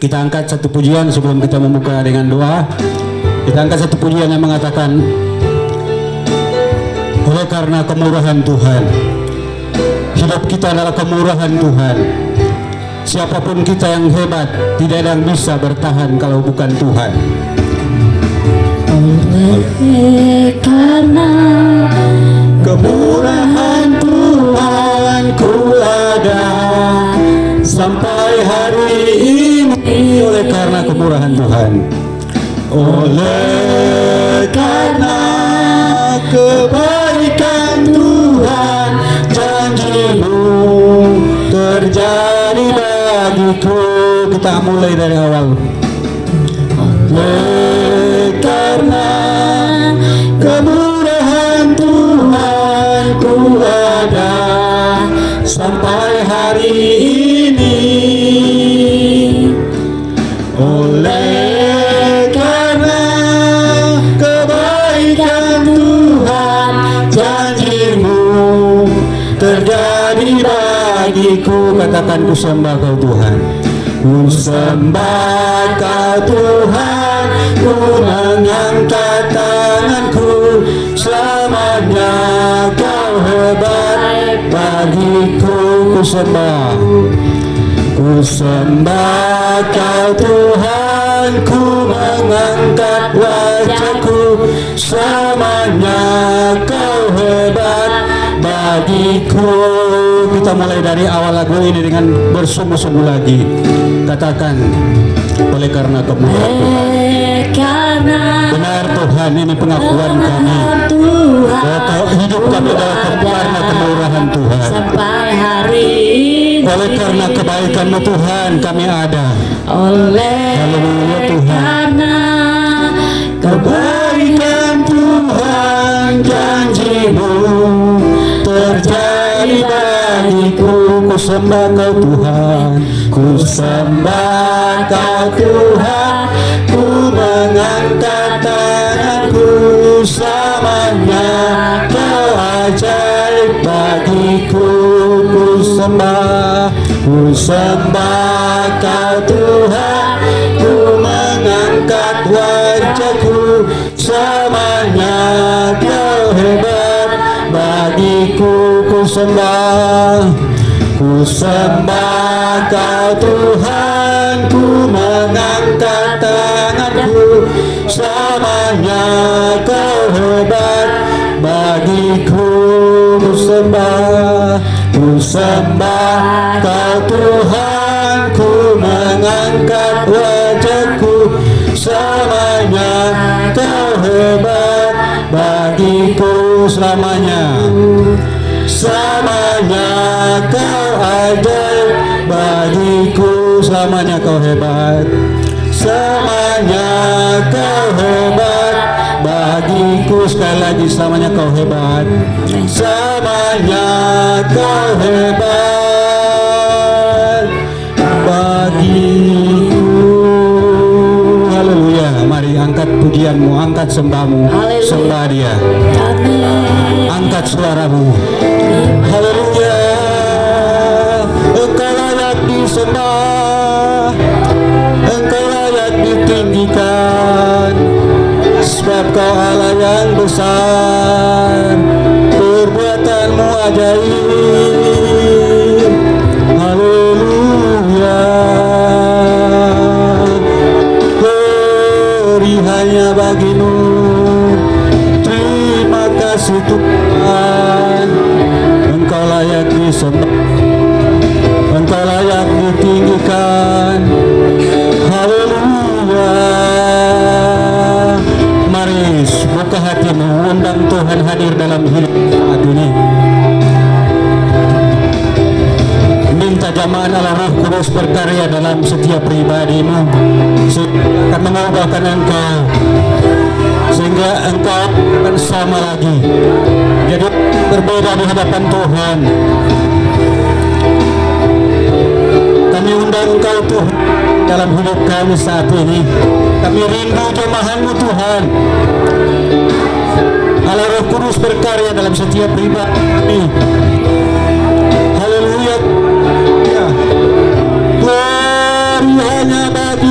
Kita angkat satu pujian sebelum kita membuka dengan doa. Kita angkat satu pujian yang mengatakan, oleh karena kemurahan Tuhan, hidup kita adalah kemurahan Tuhan. Siapapun kita yang hebat, tidak ada yang bisa bertahan kalau bukan Tuhan. Oleh karena kemurahan Tuhan ku ada sampai hari ini. Oleh karena kemurahan Tuhan, oleh karena kebaikan Tuhan, janji-Mu terjadi bagiku. kita mulai dari awal. Oleh karena kemurahan Tuhan ku ada sampai hari ini. Oleh karena kebaikan Tuhan, janji-Mu terjadi bagiku. Katakan, ku sembah Kau Tuhan. Ku sembah Kau Tuhan, ku mengangkat tanganku, selamanya Kau hebat bagiku. Ku sembah, ku sembah Kau Tuhan, ku mengangkat wajahku, selamanya Kau hebat bagiku. kita mulai dari awal lagu ini dengan bersungguh-sungguh lagi. Katakan, oleh karena kemurahan Tuhan. Benar Tuhan, ini pengakuan kami bahwa hidup kami adalah karena kemurahan Tuhan. Sampai hari ini. Oleh karena kebaikan-Mu Tuhan, kami ada. Haleluya Tuhan. Karena kebaikan Tuhan, janji-Mu terjadi bagiku. Ku sembah Kau Tuhan, ku sembah Kau Tuhan, ku mengangkat tanganku, selamanya Kau ajaib bagiku. Ku sembah Kau Tuhan, ku mengangkat wajahku, selamanya Kau hebat bagiku. Ku sembah Kau Tuhan, ku mengangkat tanganku, selamanya Kau hebat bagiku. Ku sembah Kau Tuhan, ku mengangkat wajahku, selamanya Kau hebat bagiku. Selamanya Kau ajaib bagiku. selamanya Kau hebat. Selamanya Kau hebat bagiku. Sekali lagi, selamanya Kau hebat. Selamanya Kau hebat bagiku. Haleluya. Mari angkat pujianmu, angkat sembahmu, sembah Dia. Angkat suaramu. Haleluya. Engkau layak disembah, Engkau layak ditinggikan, sebab Kau Allah yang besar, perbuatan-Mu ajaib. Haleluya. Glory hanya bagi-Mu. Terima kasih Tuhan. Engkau layak disembah, Engkau layak ditinggikan. Haleluya. Mari buka hatimu, undang Tuhan hadir dalam hidup saat ini. Minta jamaah Allah Roh Kudus berkarya dalam setiap pribadimu, sehingga akan mengubahkan engkau, sehingga engkau akan sama lagi, jadi berbeda di hadapan Tuhan. Kami undang Engkau Tuhan dalam hidup kami saat ini. Kami rindu jemaah-Mu Tuhan. Allah Roh Kudus berkarya dalam setiap pribadi kami. Haleluya. Glory hanya bagi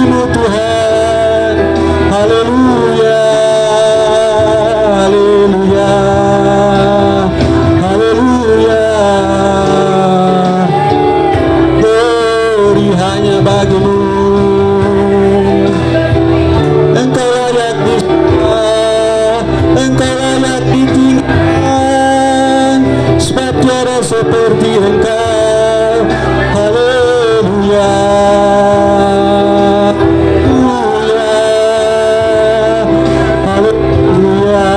hanya bagimu. Engkau layak disembah, engkau layak ditinggikan, sebab tiada seperti engkau. Haleluya, haleluya, haleluya.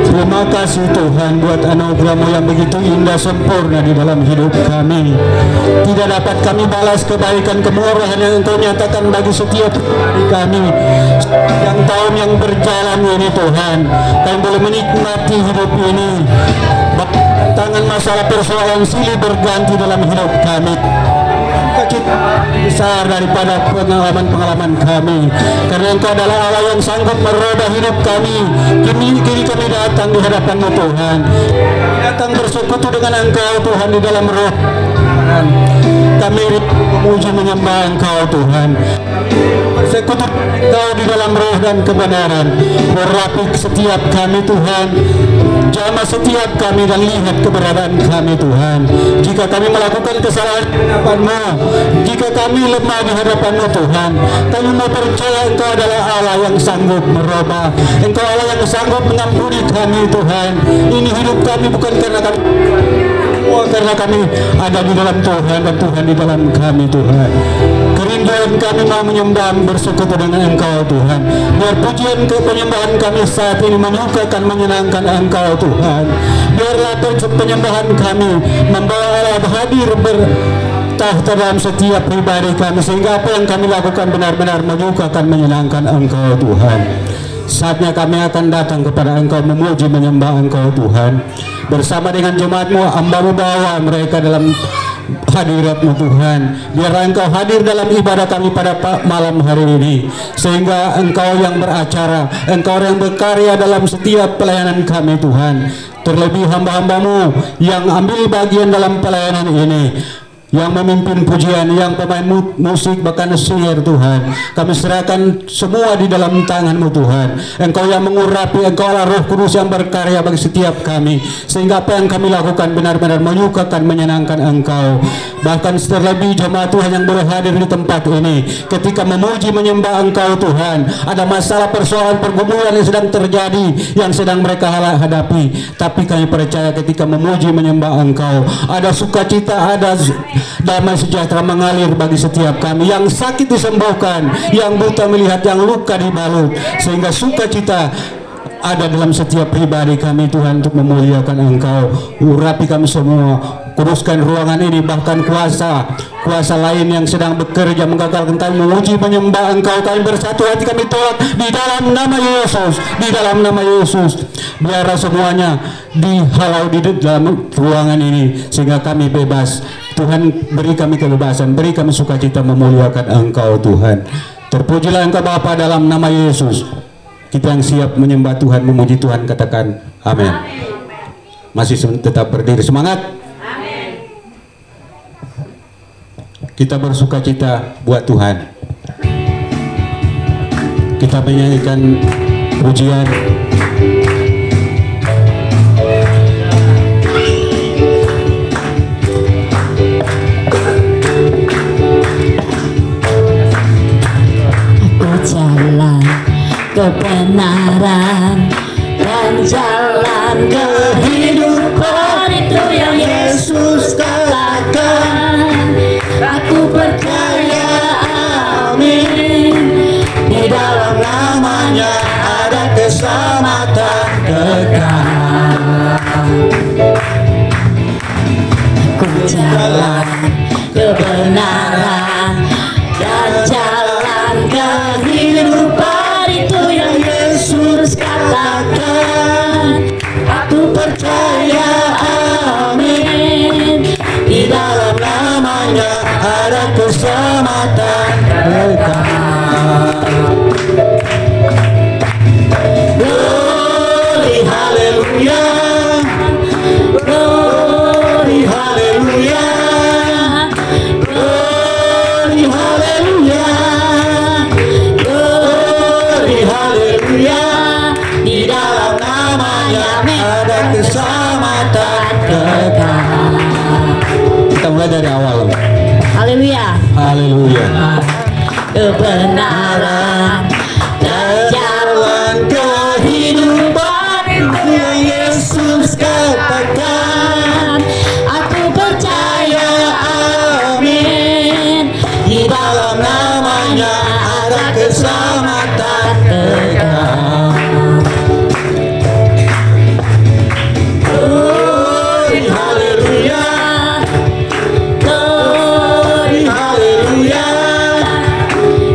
Terima kasih Tuhan buat anugerah-Mu yang begitu indah sempurna di dalam hidup kami. Tidak dapat kami balas kebaikan kemurahan yang Engkau nyatakan bagi setiap hari kami. Yang tahun yang berjalan ini Tuhan, kami boleh menikmati hidup ini. Tangan masalah persoalan silih berganti dalam hidup kami. Cita besar daripada pengalaman-pengalaman kami, karena Engkau adalah Allah yang sanggup merubah hidup kami. Kini kami datang di hadapan-Mu Tuhan, datang bersekutu dengan Engkau Tuhan di dalam roh. Kami memuji menyembah Engkau Tuhan, bersekutu Engkau di dalam roh dan kebenaran. Berapi setiap kami Tuhan, jamah setiap kami dan lihat keberadaan kami Tuhan. Jika kami melakukan kesalahan di hadapan-Mu, jika kami lemah di hadapan-Mu Tuhan, kami mau percaya Engkau adalah Allah yang sanggup merubah. Engkau Allah yang sanggup mengampuni kami Tuhan. Ini hidup kami bukan karena kami, karena kami ada di dalam Tuhan dan Tuhan di dalam kami Tuhan. Kerinduan kami mau menyembah bersekutu dengan Engkau Tuhan. Biar pujian penyembahan kami saat ini menyukakan, menyenangkan Engkau Tuhan. Biarlah penyembahan kami membawa Allah hadir bertahta dalam setiap pribadi kami, sehingga apa yang kami lakukan benar-benar menyukakan, menyenangkan Engkau Tuhan. Saatnya kami akan datang kepada Engkau memuji menyembah Engkau Tuhan. Bersama dengan jemaat-Mu, hamba-Mu bawa mereka dalam hadirat-Mu Tuhan. Biarlah Engkau hadir dalam ibadah kami pada malam hari ini, sehingga Engkau yang beracara, Engkau yang berkarya dalam setiap pelayanan kami Tuhan. Terlebih hamba-hamba-Mu yang ambil bagian dalam pelayanan ini, yang memimpin pujian, yang pemain musik, bahkan sihir Tuhan, kami serahkan semua di dalam tangan-Mu Tuhan. Engkau yang mengurapi, Engkau adalah Roh Kudus yang berkarya bagi setiap kami, sehingga apa yang kami lakukan benar-benar menyukakan, menyenangkan Engkau. Bahkan terlebih jemaat Tuhan yang boleh hadir di tempat ini, ketika memuji menyembah Engkau Tuhan, ada masalah persoalan pergumulan yang sedang terjadi, yang sedang mereka hadapi, tapi kami percaya ketika memuji menyembah Engkau, ada sukacita, ada damai sejahtera mengalir bagi setiap kami. Yang sakit disembuhkan, yang buta melihat, yang luka dibalut, sehingga sukacita ada dalam setiap pribadi kami Tuhan untuk memuliakan Engkau. Urapi kami semua, kuduskan ruangan ini, bahkan kuasa lain yang sedang bekerja menggagalkan kami memuji menyembah Engkau. Kami bersatu hati, kami tolak di dalam nama Yesus, di dalam nama Yesus. Biarlah semuanya dihalau di dalam ruangan ini, sehingga kami bebas. Tuhan, beri kami kebebasan, beri kami sukacita memuliakan Engkau Tuhan. Terpujilah Engkau Bapa dalam nama Yesus. Kita yang siap menyembah Tuhan, memuji Tuhan, katakan amin. Masih tetap berdiri, semangat. Amin. Kita bersukacita buat Tuhan. Kita menyanyikan pujian. Jalan kebenaran dan jalan kehidupan, itu yang Yesus katakan. Aku percaya, amin. Di dalam namanya ada keselamatan kekal. Aku jalan kebenaran dan jalan kehidupan, itu yang Yesus katakan. Aku percaya, amin. Di dalam namanya ada keselamatan kekal. Glory haleluya, glory haleluya, glory haleluya, glory haleluya. Di dalam namanya ada keselamatan kekal. mulai dari awal. Haleluya. Haleluya. Kebenaran dan jalan kehidupan itu yang Yesus katakan. Aku percaya, amin. Di dalam namanya ada keselamatan kekal. Glory, haleluya. Glory, haleluya.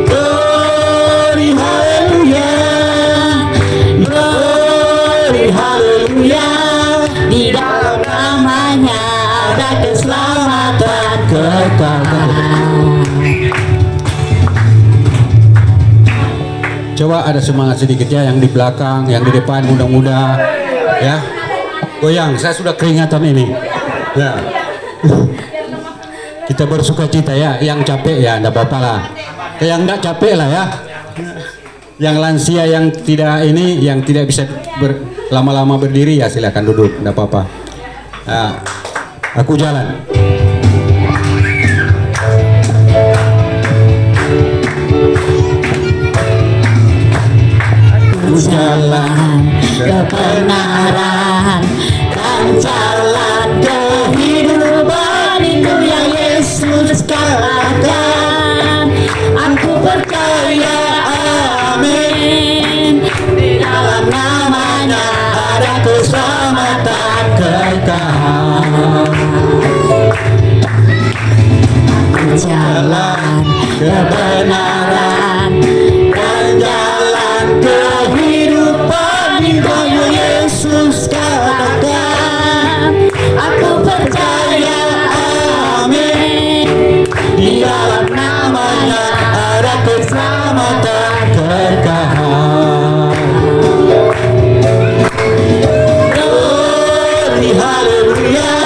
Glory, haleluya. Glory, haleluya. Di dalam namanya ada keselamatan kekal. Coba ada semangat sedikit ya, yang di belakang, yang di depan, mudah-mudah ya. Goyang, saya sudah keringatan ini. Ya. Kita bersuka cita ya, yang capek ya enggak apa-apa lah. Yang enggak capek lah ya. Yang lansia, yang tidak ini, yang tidak bisa lama-lama berdiri ya silakan duduk, enggak apa-apa. Nah, aku jalan. Jalan kebenaran dan jalan kehidupan itu yang Yesus katakan. Aku percaya, amin. Di dalam namanya ada keselamatan kekal. Jalan kebenaran dan jalan kehidupan itu yang Yesus katakan. Aku percaya, amin. Di dalam namanya ada keselamatan kekal. Glory, haleluya.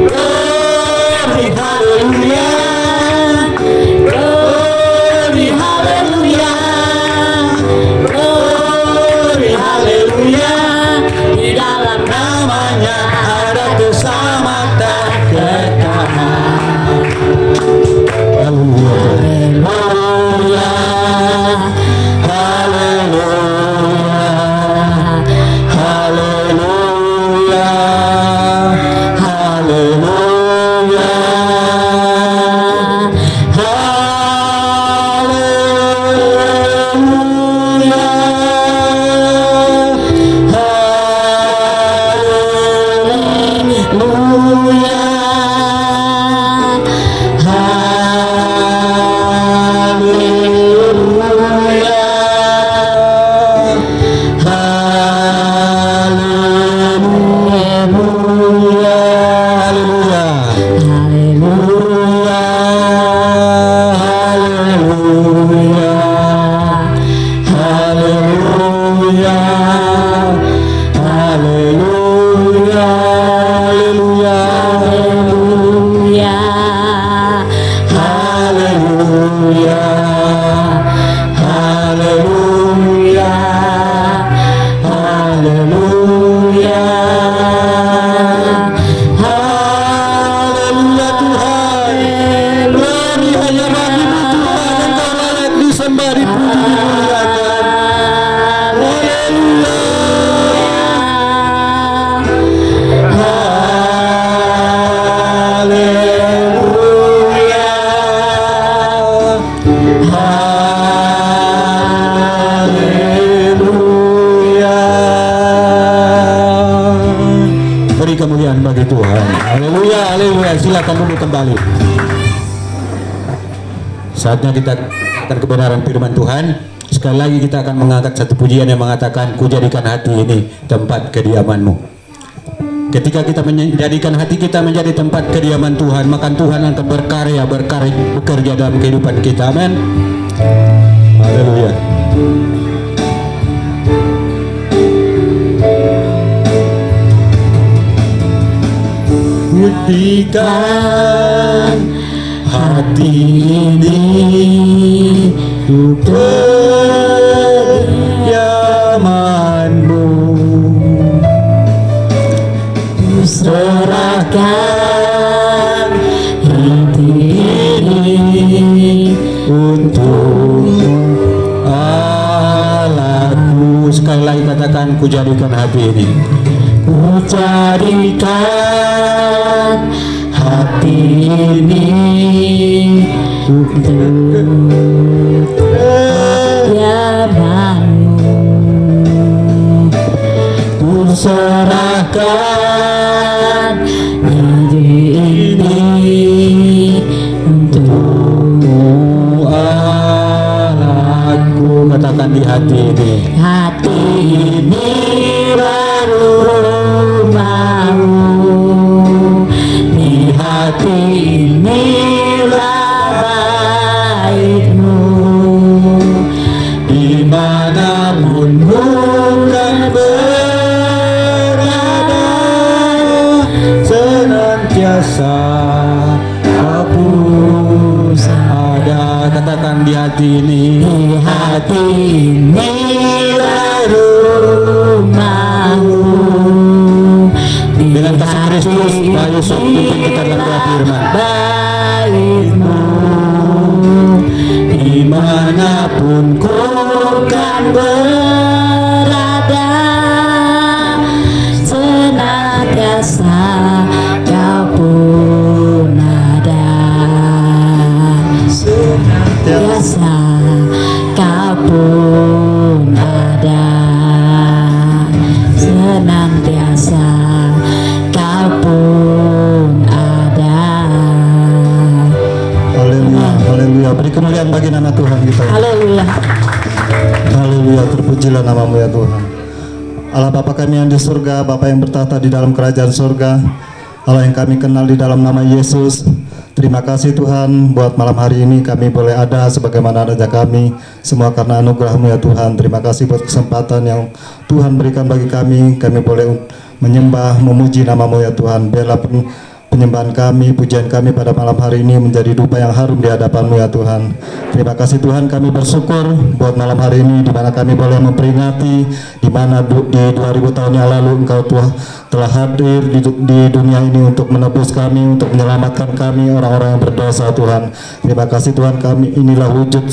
Glory, haleluya. Glory, haleluya. Glory, haleluya. Di dalam namanya ada keselamatan kekal. Haleluya. Haleluya. Haleluya. Haleluya. Kemuliaan bagi Tuhan. Haleluya, haleluya. Silakan duduk kembali. Saatnya kita akan kebenaran firman Tuhan. Sekali lagi kita akan mengangkat satu pujian yang mengatakan, ku jadikan hati ini tempat kediamanmu. Ketika kita menjadikan hati kita menjadi tempat kediaman Tuhan, maka Tuhan akan berkarya, bekerja dalam kehidupan kita. Amin. Haleluya. Buktikan hati ini untuk kediamanmu, serahkan katakan ku jadikan hati ini. Ku jadikan hati ini untuk pelayananmu. Ku serahkan hidup ini untuk Allahku, katakan di hati ini. hati ini baru rumahmu, di hati inilah baitmu, Dimanapun bukan berada, senantiasa aku ada. Katakan di hati ini. di hati inilah rumahmu. Dengan kasih Kristus, Pak Yusuf pimpin kita dalam doa firman. Baitmu, Dimanapun ku kan berada, senantiasa kau pun ada, senantiasa kau pun ada, senantiasa kau pun ada. Haleluya, haleluya. Beri kemuliaan bagi nama Tuhan kita. Haleluya. Haleluya, terpujilah namamu ya Tuhan. Allah Bapa kami yang di surga, Bapa yang bertahta di dalam kerajaan surga, Allah yang kami kenal di dalam nama Yesus. Terima kasih Tuhan buat malam hari ini kami boleh ada sebagaimana adanya kami, semua karena anugerah-Mu ya Tuhan. Terima kasih buat kesempatan yang Tuhan berikan bagi kami boleh menyembah, memuji nama-Mu ya Tuhan. Biarlah penyembahan kami, pujian kami pada malam hari ini menjadi dupa yang harum di hadapan-Mu ya Tuhan. Terima kasih Tuhan, kami bersyukur buat malam hari ini di mana kami boleh memperingati di mana di 2000 tahun yang lalu Engkau telah hadir di dunia ini untuk menebus kami, untuk menyelamatkan kami orang-orang yang berdosa Tuhan. Terima kasih Tuhan, kami inilah wujud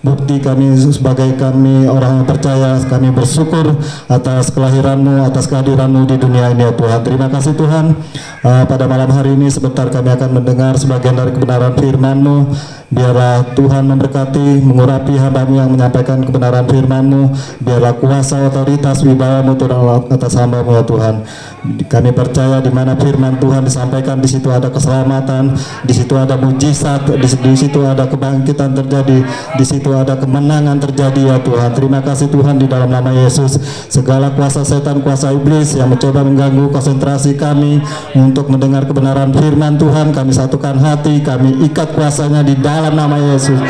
bukti kami sebagai kami orang yang percaya. Kami bersyukur atas kelahiran-Mu, atas kehadiran-Mu di dunia ini ya Tuhan. Terima kasih Tuhan. Pada malam hari ini sebentar kami akan mendengar sebagian dari kebenaran firman-Mu. Biarlah Tuhan memberkati, mengurapi hamba-Mu yang menyampaikan kebenaran firman-Mu. Biarlah kuasa, otoritas, wibawa-Mu turun atas hamba-Mu ya Tuhan. Kami percaya di mana firman Tuhan disampaikan, di situ ada keselamatan, di situ ada mujizat, di situ ada kebangkitan terjadi, di situ ada kemenangan terjadi ya Tuhan. Terima kasih Tuhan di dalam nama Yesus. Segala kuasa setan, kuasa iblis yang mencoba mengganggu konsentrasi kami untuk mendengar kebenaran firman Tuhan, kami satukan hati, kami ikat kuasanya di dalam nama Yesus.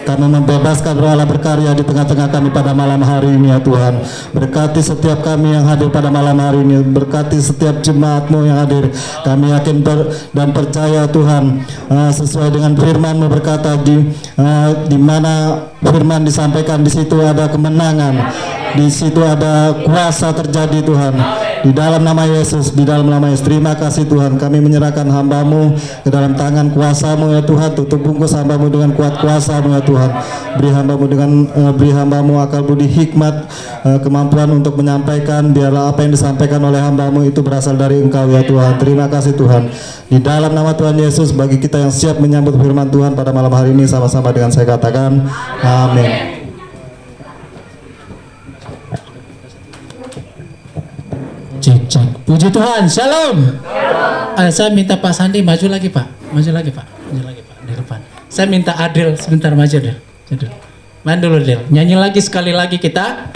Kami membebaskan Roh Allah berkarya di tengah-tengah kami pada malam hari ini ya Tuhan. Berkati setiap kami yang hadir pada malam hari ini, berkati setiap jemaat-Mu yang hadir. Kami yakin dan percaya Tuhan, sesuai dengan firman-Mu berkata di mana firman disampaikan, di situ ada kemenangan, di situ ada kuasa terjadi Tuhan. Di dalam nama Yesus, di dalam nama Yesus. Terima kasih Tuhan, kami menyerahkan hamba-Mu ke dalam tangan kuasa-Mu ya Tuhan. Tutup bungkus hamba-Mu dengan kuat kuasa-Mu ya Tuhan. Beri hamba-Mu akal budi hikmat, kemampuan untuk menyampaikan. Biarlah apa yang disampaikan oleh hamba-Mu itu berasal dari Engkau ya Tuhan. Terima kasih Tuhan. Di dalam nama Tuhan Yesus, bagi kita yang siap menyambut firman Tuhan pada malam hari ini, sama-sama dengan saya katakan amin. Cek. Puji Tuhan, shalom. Saya minta Pak Sandi maju lagi Pak, maju lagi Pak di depan. Saya minta Adil sebentar maju Adil. Main dulu Adil, nyanyi lagi sekali lagi kita.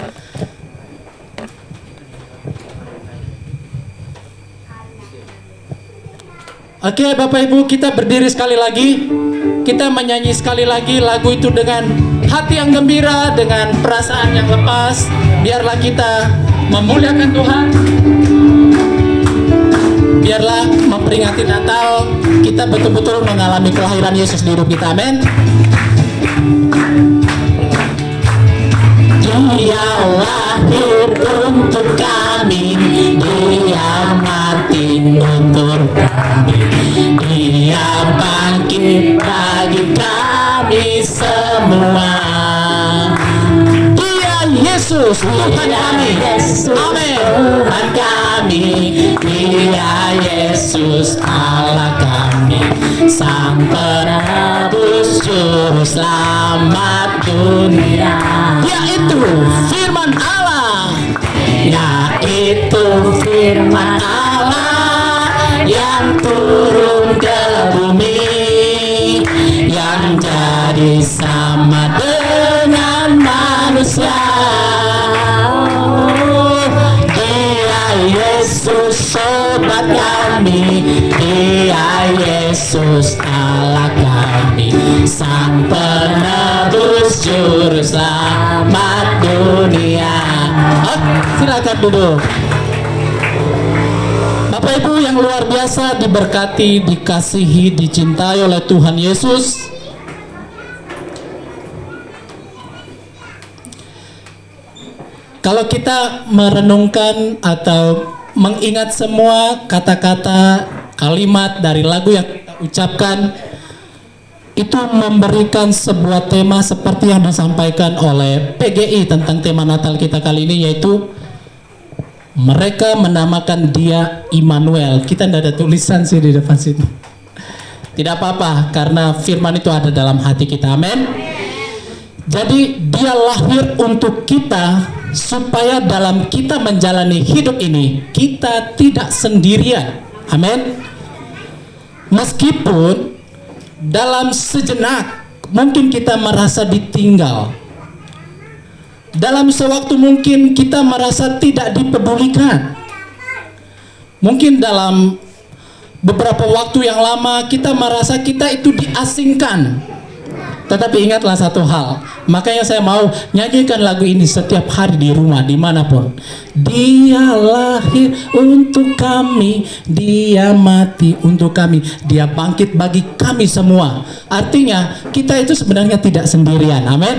Oke Bapak Ibu, kita berdiri sekali lagi. Kita menyanyi sekali lagi lagu itu dengan hati yang gembira, dengan perasaan yang lepas. Biarlah kita memuliakan Tuhan. Biarlah memperingati Natal, kita betul-betul mengalami kelahiran Yesus di hidup kita. Amin. Dia lahir untuk kami, Dia mati untuk kami, Dia bangkit bagi kami semua. Dia Yesus Yesus Tuhan kami. Amin. Tuhan kami, Dia Yesus Allah kami, Sang Penebus Juru Selamat dunia. Yaitu firman Allah, Yaitu firman Allah yang turun ke bumi, yang jadi sama dengan manusia. Dia Yesus sobat kami, Dia Yesus Allah kami, Sang Penebus Juru Selamat dunia. silakan duduk. Bapak Ibu yang luar biasa, diberkati, dikasihi, dicintai oleh Tuhan Yesus. Kalau kita merenungkan atau mengingat semua kata-kata, kalimat dari lagu yang kita ucapkan, itu memberikan sebuah tema seperti yang disampaikan oleh PGI tentang tema Natal kita kali ini, yaitu mereka menamakan Dia Immanuel. Kita tidak ada tulisan sih di depan situ. Tidak apa-apa, karena firman itu ada dalam hati kita. Amin. Jadi Dia lahir untuk kita, supaya dalam kita menjalani hidup ini, kita tidak sendirian. Amin. Meskipun dalam sejenak mungkin kita merasa ditinggal, dalam sewaktu mungkin kita merasa tidak dipedulikan, mungkin dalam beberapa waktu yang lama kita merasa kita itu diasingkan. Tetapi ingatlah satu hal, makanya saya mau nyanyikan lagu ini setiap hari di rumah, dimanapun. Dia lahir untuk kami, Dia mati untuk kami, Dia bangkit bagi kami semua. Artinya kita itu sebenarnya tidak sendirian. Amin.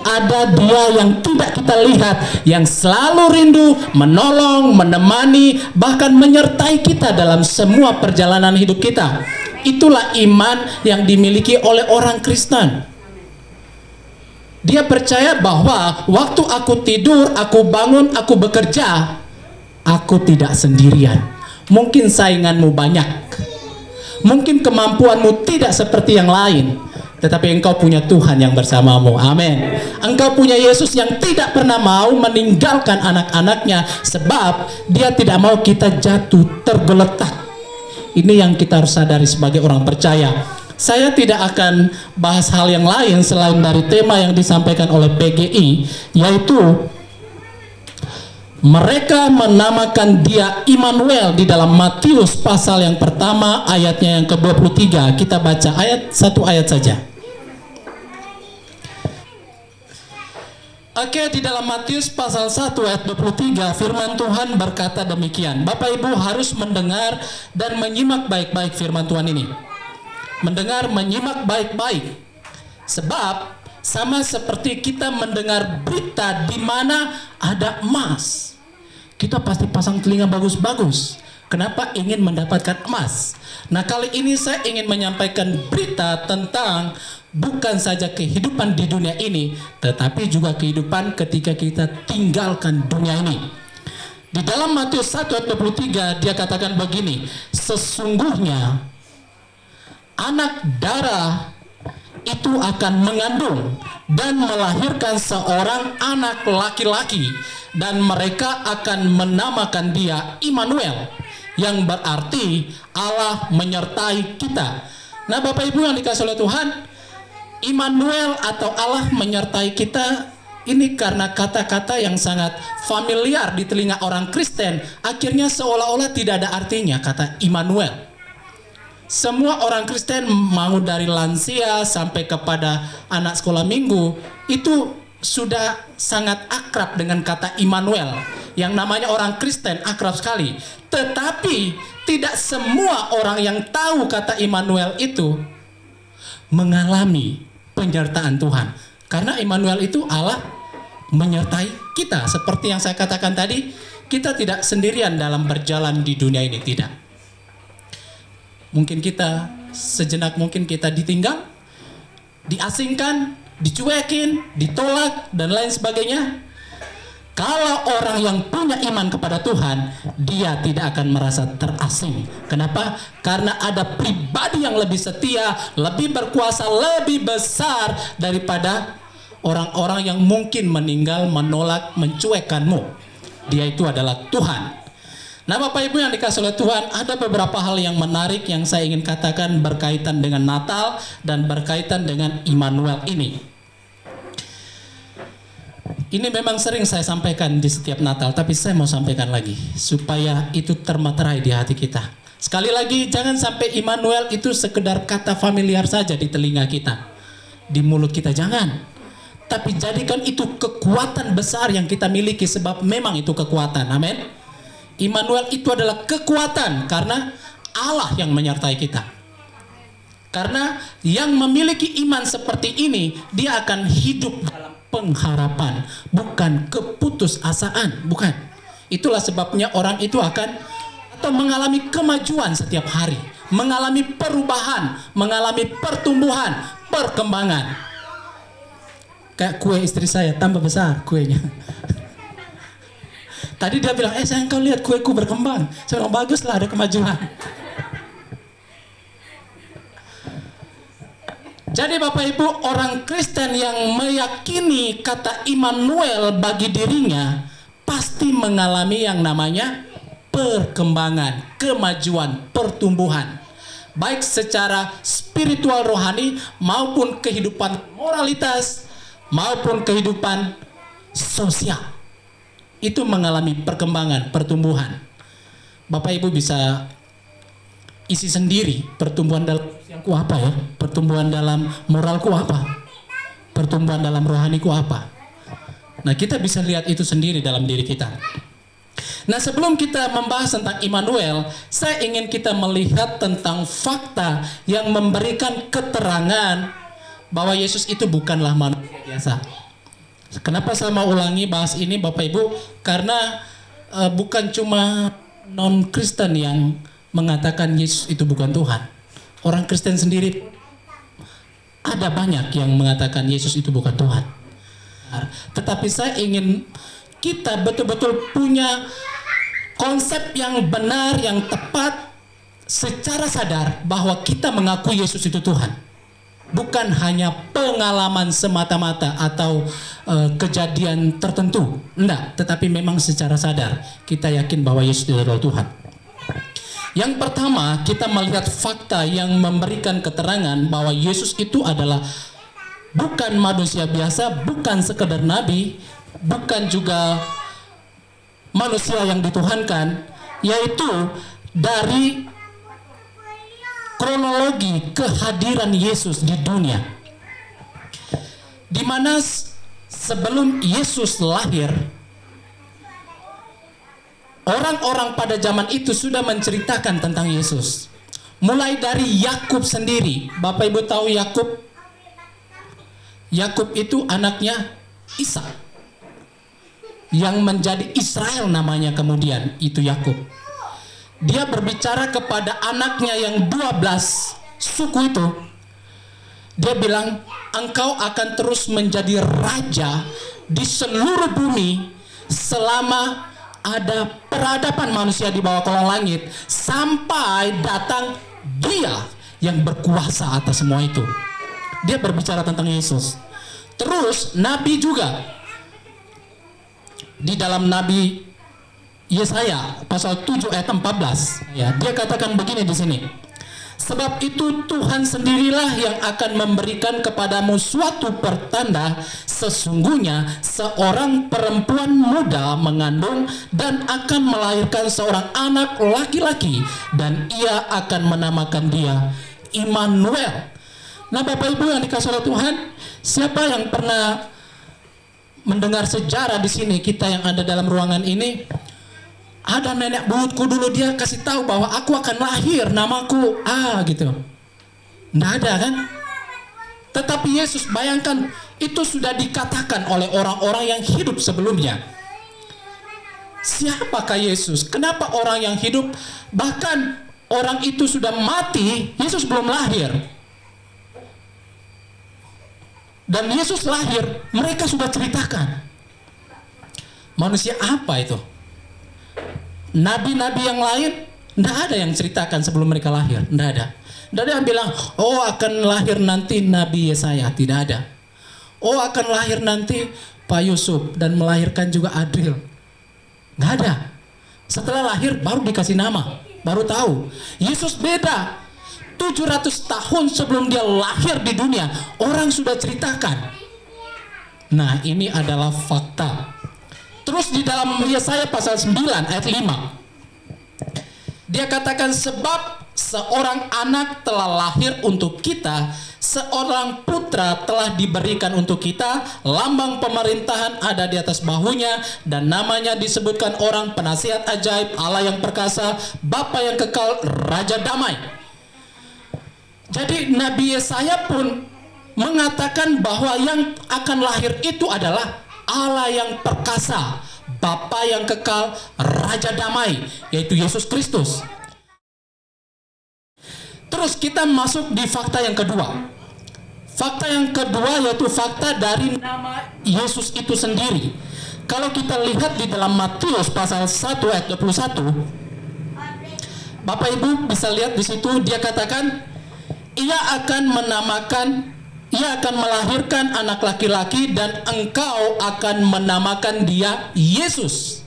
Ada Dia yang tidak kita lihat, yang selalu rindu menolong, menemani, bahkan menyertai kita dalam semua perjalanan hidup kita. Itulah iman yang dimiliki oleh orang Kristen. Dia percaya bahwa waktu aku tidur, aku bangun, aku bekerja, aku tidak sendirian. Mungkin sainganmu banyak, mungkin kemampuanmu tidak seperti yang lain, tetapi engkau punya Tuhan yang bersamamu. Amin. Engkau punya Yesus yang tidak pernah mau meninggalkan anak-anaknya, sebab Dia tidak mau kita jatuh tergeletak. Ini yang kita harus sadari sebagai orang percaya. Saya tidak akan bahas hal yang lain selain dari tema yang disampaikan oleh PGI, yaitu mereka menamakan Dia Immanuel di dalam Matius pasal yang pertama ayatnya yang ke-23. Kita baca satu ayat saja. Oke, di dalam Matius pasal 1 ayat 23 firman Tuhan berkata demikian. Bapak Ibu harus mendengar dan menyimak baik-baik firman Tuhan ini. Mendengar, menyimak baik-baik. Sebab sama seperti kita mendengar berita di mana ada emas, kita pasti pasang telinga bagus-bagus. Kenapa? Ingin mendapatkan emas. Nah, kali ini saya ingin menyampaikan berita tentang bukan saja kehidupan di dunia ini, tetapi juga kehidupan ketika kita tinggalkan dunia ini. Di dalam Matius 1 ayat 23 dia katakan begini, sesungguhnya anak darah itu akan mengandung dan melahirkan seorang anak laki-laki, dan mereka akan menamakan Dia Immanuel, yang berarti Allah menyertai kita. Nah, Bapak Ibu yang dikasihi oleh Tuhan, Immanuel atau Allah menyertai kita ini karena kata-kata yang sangat familiar di telinga orang Kristen, akhirnya seolah-olah tidak ada artinya kata Immanuel. Semua orang Kristen, mau dari lansia sampai kepada anak sekolah minggu, itu sudah sangat akrab dengan kata Immanuel. Yang namanya orang Kristen akrab sekali. Tetapi tidak semua orang yang tahu kata Immanuel itu mengalami penyertaan Tuhan. Karena Immanuel itu Allah menyertai kita. Seperti yang saya katakan tadi, kita tidak sendirian dalam berjalan di dunia ini, tidak. Mungkin kita sejenak, mungkin kita ditinggal, diasingkan, dicuekin, ditolak, dan lain sebagainya. Kalau orang yang punya iman kepada Tuhan, dia tidak akan merasa terasing. Kenapa? Karena ada pribadi yang lebih setia, lebih berkuasa, lebih besar daripada orang-orang yang mungkin meninggal, menolak, mencuekkanmu. Dia itu adalah Tuhan. Nah, Bapak Ibu yang dikasihi oleh Tuhan, ada beberapa hal yang menarik yang saya ingin katakan berkaitan dengan Natal dan berkaitan dengan Immanuel ini. Ini memang sering saya sampaikan di setiap Natal, tapi saya mau sampaikan lagi supaya itu termaterai di hati kita. Sekali lagi, jangan sampai Immanuel itu sekedar kata familiar saja di telinga kita, di mulut kita, jangan. Tapi jadikan itu kekuatan besar yang kita miliki, sebab memang itu kekuatan. Amin. Immanuel itu adalah kekuatan karena Allah yang menyertai kita. Karena yang memiliki iman seperti ini, dia akan hidup dalam pengharapan, bukan keputusasaan, bukan. Itulah sebabnya orang itu akan atau mengalami kemajuan setiap hari, mengalami perubahan, mengalami pertumbuhan, perkembangan. Kayak kue istri saya, tambah besar kuenya. Tadi dia bilang, sayang kau lihat kueku berkembang. Saya bilang, bagus lah, ada kemajuan. Jadi Bapak Ibu, orang Kristen yang meyakini kata Immanuel bagi dirinya pasti mengalami yang namanya perkembangan, kemajuan, pertumbuhan. Baik secara spiritual rohani maupun kehidupan moralitas maupun kehidupan sosial. Itu mengalami perkembangan, pertumbuhan. Bapak Ibu bisa isi sendiri pertumbuhan dalam usiaku apa ya, pertumbuhan dalam moralku apa, pertumbuhan dalam rohaniku apa. Nah, kita bisa lihat itu sendiri dalam diri kita. Nah, sebelum kita membahas tentang Immanuel, saya ingin kita melihat tentang fakta yang memberikan keterangan bahwa Yesus itu bukanlah manusia biasa. Kenapa saya mau ulangi bahas ini Bapak Ibu? Karena bukan cuma non-Kristen yang mengatakan Yesus itu bukan Tuhan. Orang Kristen sendiri ada banyak yang mengatakan Yesus itu bukan Tuhan. Tetapi saya ingin kita betul-betul punya konsep yang benar, yang tepat, secara sadar bahwa kita mengakui Yesus itu Tuhan. Bukan hanya pengalaman semata-mata atau kejadian tertentu. Enggak, tetapi memang secara sadar kita yakin bahwa Yesus itu adalah Tuhan. Yang pertama, kita melihat fakta yang memberikan keterangan bahwa Yesus itu adalah bukan manusia biasa, bukan sekedar nabi, bukan juga manusia yang dituhankan, yaitu dari kronologi kehadiran Yesus di dunia. Di mana sebelum Yesus lahir, orang-orang pada zaman itu sudah menceritakan tentang Yesus. Mulai dari Yakub sendiri. Bapak Ibu tahu Yakub? Yakub itu anaknya Ishak, yang menjadi Israel namanya kemudian, itu Yakub. Dia berbicara kepada anaknya yang 12 suku itu. Dia bilang, engkau akan terus menjadi raja di seluruh bumi selama ada peradaban manusia di bawah kolong langit, sampai datang Dia yang berkuasa atas semua itu. Dia berbicara tentang Yesus. Terus Nabi juga, di dalam Nabi Yesaya pasal 7 ayat 14, ya, dia katakan begini di sini. Sebab itu Tuhan sendirilah yang akan memberikan kepadamu suatu pertanda, sesungguhnya seorang perempuan muda mengandung dan akan melahirkan seorang anak laki-laki, dan ia akan menamakan dia Immanuel. Nah, Bapak Ibu yang dikasihi oleh Tuhan, siapa yang pernah mendengar sejarah di sini, kita yang ada dalam ruangan ini, ada nenek buyutku dulu, dia kasih tahu bahwa aku akan lahir, namaku gitu. Nggak ada kan? Tetapi Yesus, bayangkan, itu sudah dikatakan oleh orang-orang yang hidup sebelumnya. Siapakah Yesus? Kenapa orang yang hidup, bahkan orang itu sudah mati, Yesus belum lahir. Dan Yesus lahir, mereka sudah ceritakan. Manusia apa itu? Nabi-nabi yang lain tidak ada yang ceritakan sebelum mereka lahir, tidak ada. Tidak ada yang bilang, oh akan lahir nanti Nabi Yesaya, tidak ada. Oh akan lahir nanti Pak Yusuf dan melahirkan juga Adril, nggak ada. Setelah lahir baru dikasih nama, baru tahu. Yesus beda. 700 tahun sebelum dia lahir di dunia, orang sudah ceritakan. Nah, ini adalah fakta. Terus di dalam Yesaya pasal 9 ayat 5, dia katakan, sebab seorang anak telah lahir untuk kita, seorang putra telah diberikan untuk kita, lambang pemerintahan ada di atas bahunya, dan namanya disebutkan orang penasihat ajaib, Allah yang perkasa, Bapa yang kekal, Raja damai. Jadi Nabi Yesaya pun mengatakan bahwa yang akan lahir itu adalah Allah yang perkasa, Bapa yang kekal, Raja damai, yaitu Yesus Kristus. Terus kita masuk di fakta yang kedua. Fakta yang kedua yaitu fakta dari nama Yesus itu sendiri. Kalau kita lihat di dalam Matius pasal 1 ayat 21, Bapak Ibu bisa lihat di situ, dia katakan, ia akan melahirkan anak laki-laki dan engkau akan menamakan dia Yesus,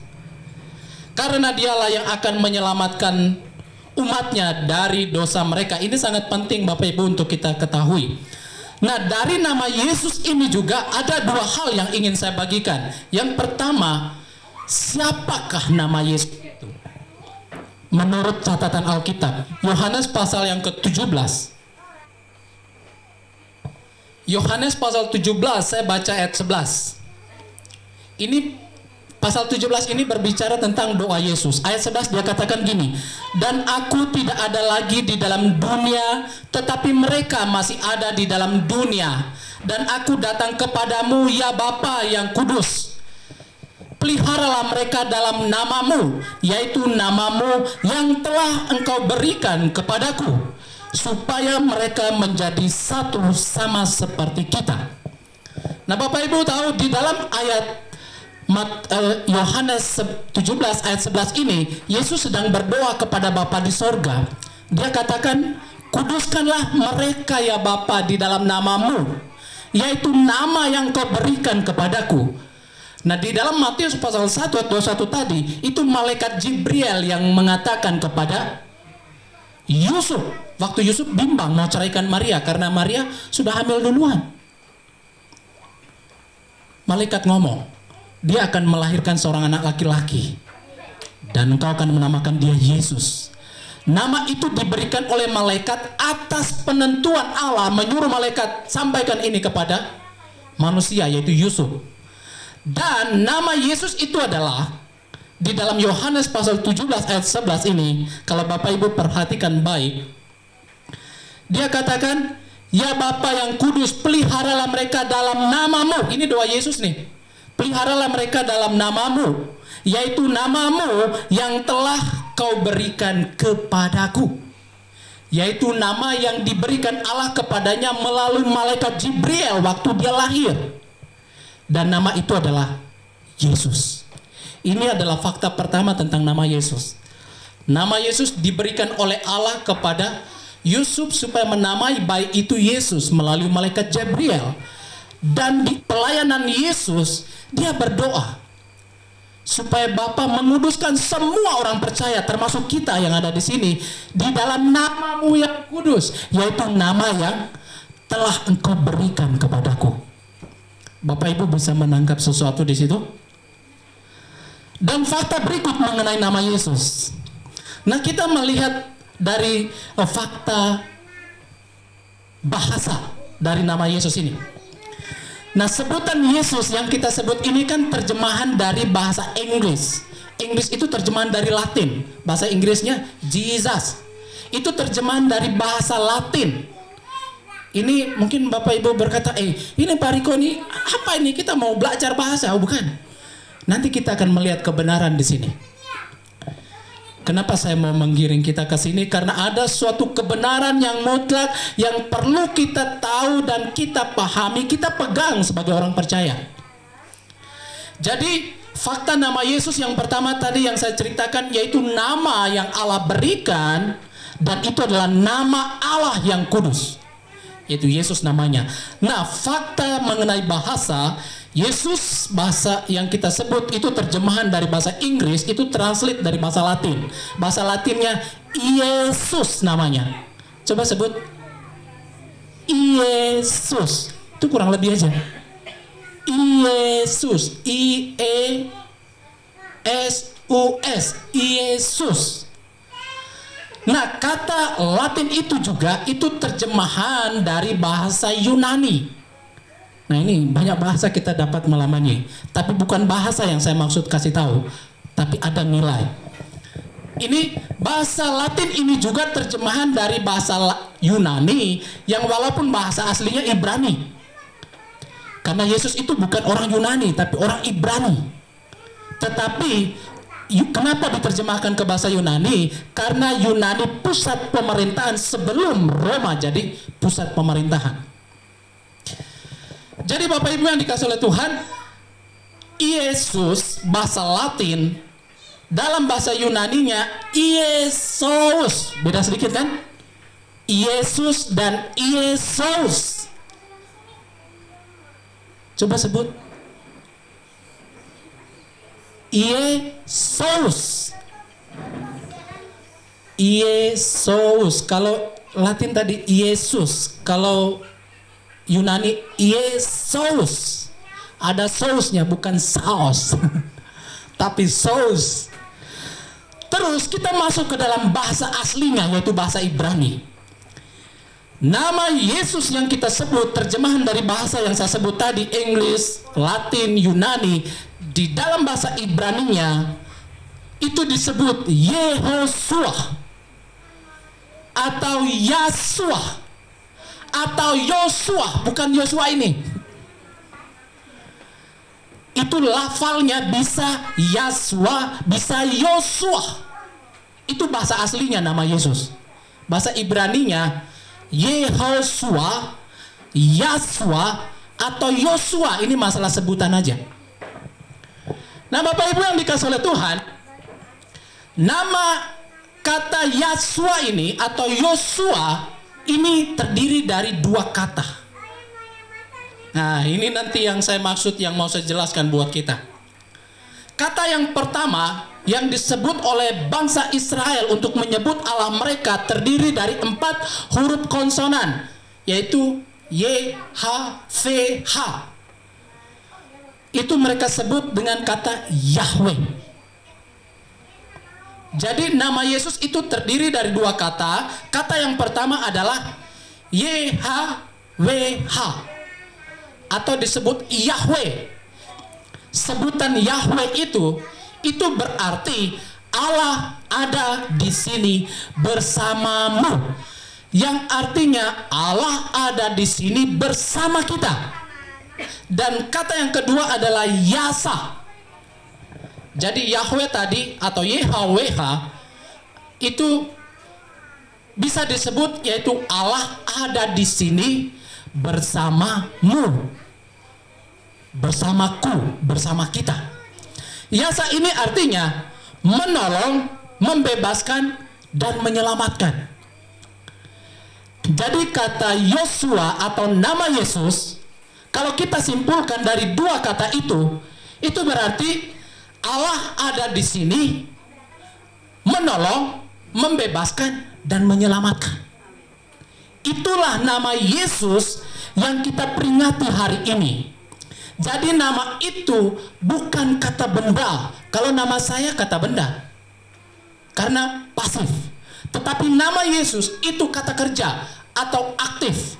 karena dialah yang akan menyelamatkan umatnya dari dosa mereka. Ini sangat penting Bapak Ibu untuk kita ketahui. Nah, dari nama Yesus ini juga ada dua hal yang ingin saya bagikan. Yang pertama, siapakah nama Yesus itu? Menurut catatan Alkitab, Yohanes pasal yang ke-17. Yohanes pasal 17, saya baca ayat 11. Ini pasal 17 ini berbicara tentang doa Yesus. Ayat 11 dia katakan gini, dan aku tidak ada lagi di dalam dunia, tetapi mereka masih ada di dalam dunia. Dan aku datang kepadamu, ya Bapa yang kudus. Peliharalah mereka dalam namamu, yaitu namamu yang telah engkau berikan kepadaku, supaya mereka menjadi satu sama seperti kita. Nah, Bapak Ibu tahu di dalam ayat Yohanes 17 ayat 11 ini, Yesus sedang berdoa kepada Bapa di sorga. Dia katakan, kuduskanlah mereka ya Bapa di dalam namamu, yaitu nama yang kau berikan kepadaku. Nah, di dalam Matius pasal 1 ayat 21 tadi, itu malaikat Jibril yang mengatakan kepada Yusuf, waktu Yusuf bimbang mau ceraikan Maria karena Maria sudah hamil duluan. Malaikat ngomong, dia akan melahirkan seorang anak laki-laki dan engkau akan menamakan dia Yesus. Nama itu diberikan oleh malaikat atas penentuan Allah, menyuruh malaikat sampaikan ini kepada manusia, yaitu Yusuf. Dan nama Yesus itu adalah di dalam Yohanes pasal 17 ayat 11 ini, kalau Bapak Ibu perhatikan baik, dia katakan, ya Bapa yang kudus, peliharalah mereka dalam namamu. Ini doa Yesus nih. Peliharalah mereka dalam namamu, yaitu namamu yang telah kau berikan kepadaku, yaitu nama yang diberikan Allah kepadanya melalui malaikat Jibril waktu dia lahir. Dan nama itu adalah Yesus. Ini adalah fakta pertama tentang nama Yesus. Nama Yesus diberikan oleh Allah kepada Yusuf supaya menamai bayi itu Yesus melalui malaikat Jibril. Dan di pelayanan Yesus, dia berdoa supaya Bapa menguduskan semua orang percaya, termasuk kita yang ada di sini, di dalam namamu yang kudus, yaitu nama yang telah engkau berikan kepadaku. Bapak Ibu bisa menangkap sesuatu di situ? Dan fakta berikut mengenai nama Yesus. Nah, kita melihat dari fakta bahasa dari nama Yesus ini. Nah, sebutan Yesus yang kita sebut ini kan terjemahan dari bahasa Inggris. Inggris itu terjemahan dari Latin. Bahasa Inggrisnya Jesus. Itu terjemahan dari bahasa Latin. Ini mungkin Bapak Ibu berkata, ini Pak Riko ini apa ini? Kita mau belajar bahasa, bukan? Nanti kita akan melihat kebenaran di sini. Kenapa saya mau menggiring kita ke sini? Karena ada suatu kebenaran yang mutlak yang perlu kita tahu dan kita pahami, kita pegang sebagai orang percaya. Jadi fakta nama Yesus yang pertama tadi yang saya ceritakan, yaitu nama yang Allah berikan, dan itu adalah nama Allah yang kudus, yaitu Yesus namanya. Nah, fakta mengenai bahasa, Yesus, bahasa yang kita sebut itu terjemahan dari bahasa Inggris, itu translate dari bahasa Latin. Bahasa Latinnya Yesus namanya. Coba sebut Yesus. Itu kurang lebih aja. Yesus, I-E-S-U-S, Yesus. Nah, kata Latin itu juga itu terjemahan dari bahasa Yunani. Nah, ini banyak bahasa kita dapat melamannya, tapi bukan bahasa yang saya maksud kasih tahu, tapi ada nilai. Ini bahasa Latin ini juga terjemahan dari bahasa Yunani yang walaupun bahasa aslinya Ibrani. Karena Yesus itu bukan orang Yunani, tapi orang Ibrani. Tetapi kenapa diterjemahkan ke bahasa Yunani? Karena Yunani pusat pemerintahan sebelum Roma jadi pusat pemerintahan. Jadi Bapak Ibu yang dikasih oleh Tuhan, Yesus bahasa Latin, dalam bahasa Yunaninya Yesus. Beda sedikit kan? Yesus dan Yesus. Coba sebut Yesus. Yesus. Kalau Latin tadi Yesus, kalau Yunani Yesus. Ada sausnya, bukan saus. Tapi saus. Terus kita masuk ke dalam bahasa aslinya, yaitu bahasa Ibrani. Nama Yesus yang kita sebut, terjemahan dari bahasa yang saya sebut tadi, Inggris, Latin, Yunani, di dalam bahasa Ibraninya itu disebut Yehoshua atau Yasua atau Yosua, bukan Yosua ini. Itu lafalnya bisa Yasua, bisa Yosua. Itu bahasa aslinya nama Yesus. Bahasa Ibraninya Yehoshua, Yasua atau Yosua. Ini masalah sebutan aja. Nah, Bapak Ibu yang dikasih oleh Tuhan, nama kata Yasua ini atau Yosua ini terdiri dari dua kata. Nah, ini nanti yang saya maksud, yang mau saya jelaskan buat kita. Kata yang pertama yang disebut oleh bangsa Israel untuk menyebut Allah mereka terdiri dari 4 huruf konsonan, yaitu Y-H-V-H. Itu mereka sebut dengan kata Yahweh. Jadi nama Yesus itu terdiri dari dua kata. Kata yang pertama adalah Y-H-W-H atau disebut Yahweh. Sebutan Yahweh itu berarti Allah ada di sini bersamamu, yang artinya Allah ada di sini bersama kita. Dan kata yang kedua adalah Yasa. Jadi Yahweh tadi atau YHWH itu bisa disebut yaitu Allah ada di sini bersamamu, bersamaku, bersama kita. Yasa ini artinya menolong, membebaskan, dan menyelamatkan. Jadi kata Yosua atau nama Yesus, kalau kita simpulkan dari dua kata itu berarti Allah ada di sini menolong, membebaskan, dan menyelamatkan. Itulah nama Yesus yang kita peringati hari ini. Jadi nama itu bukan kata benda. Kalau nama saya kata benda, karena pasif. Tetapi nama Yesus itu kata kerja atau aktif.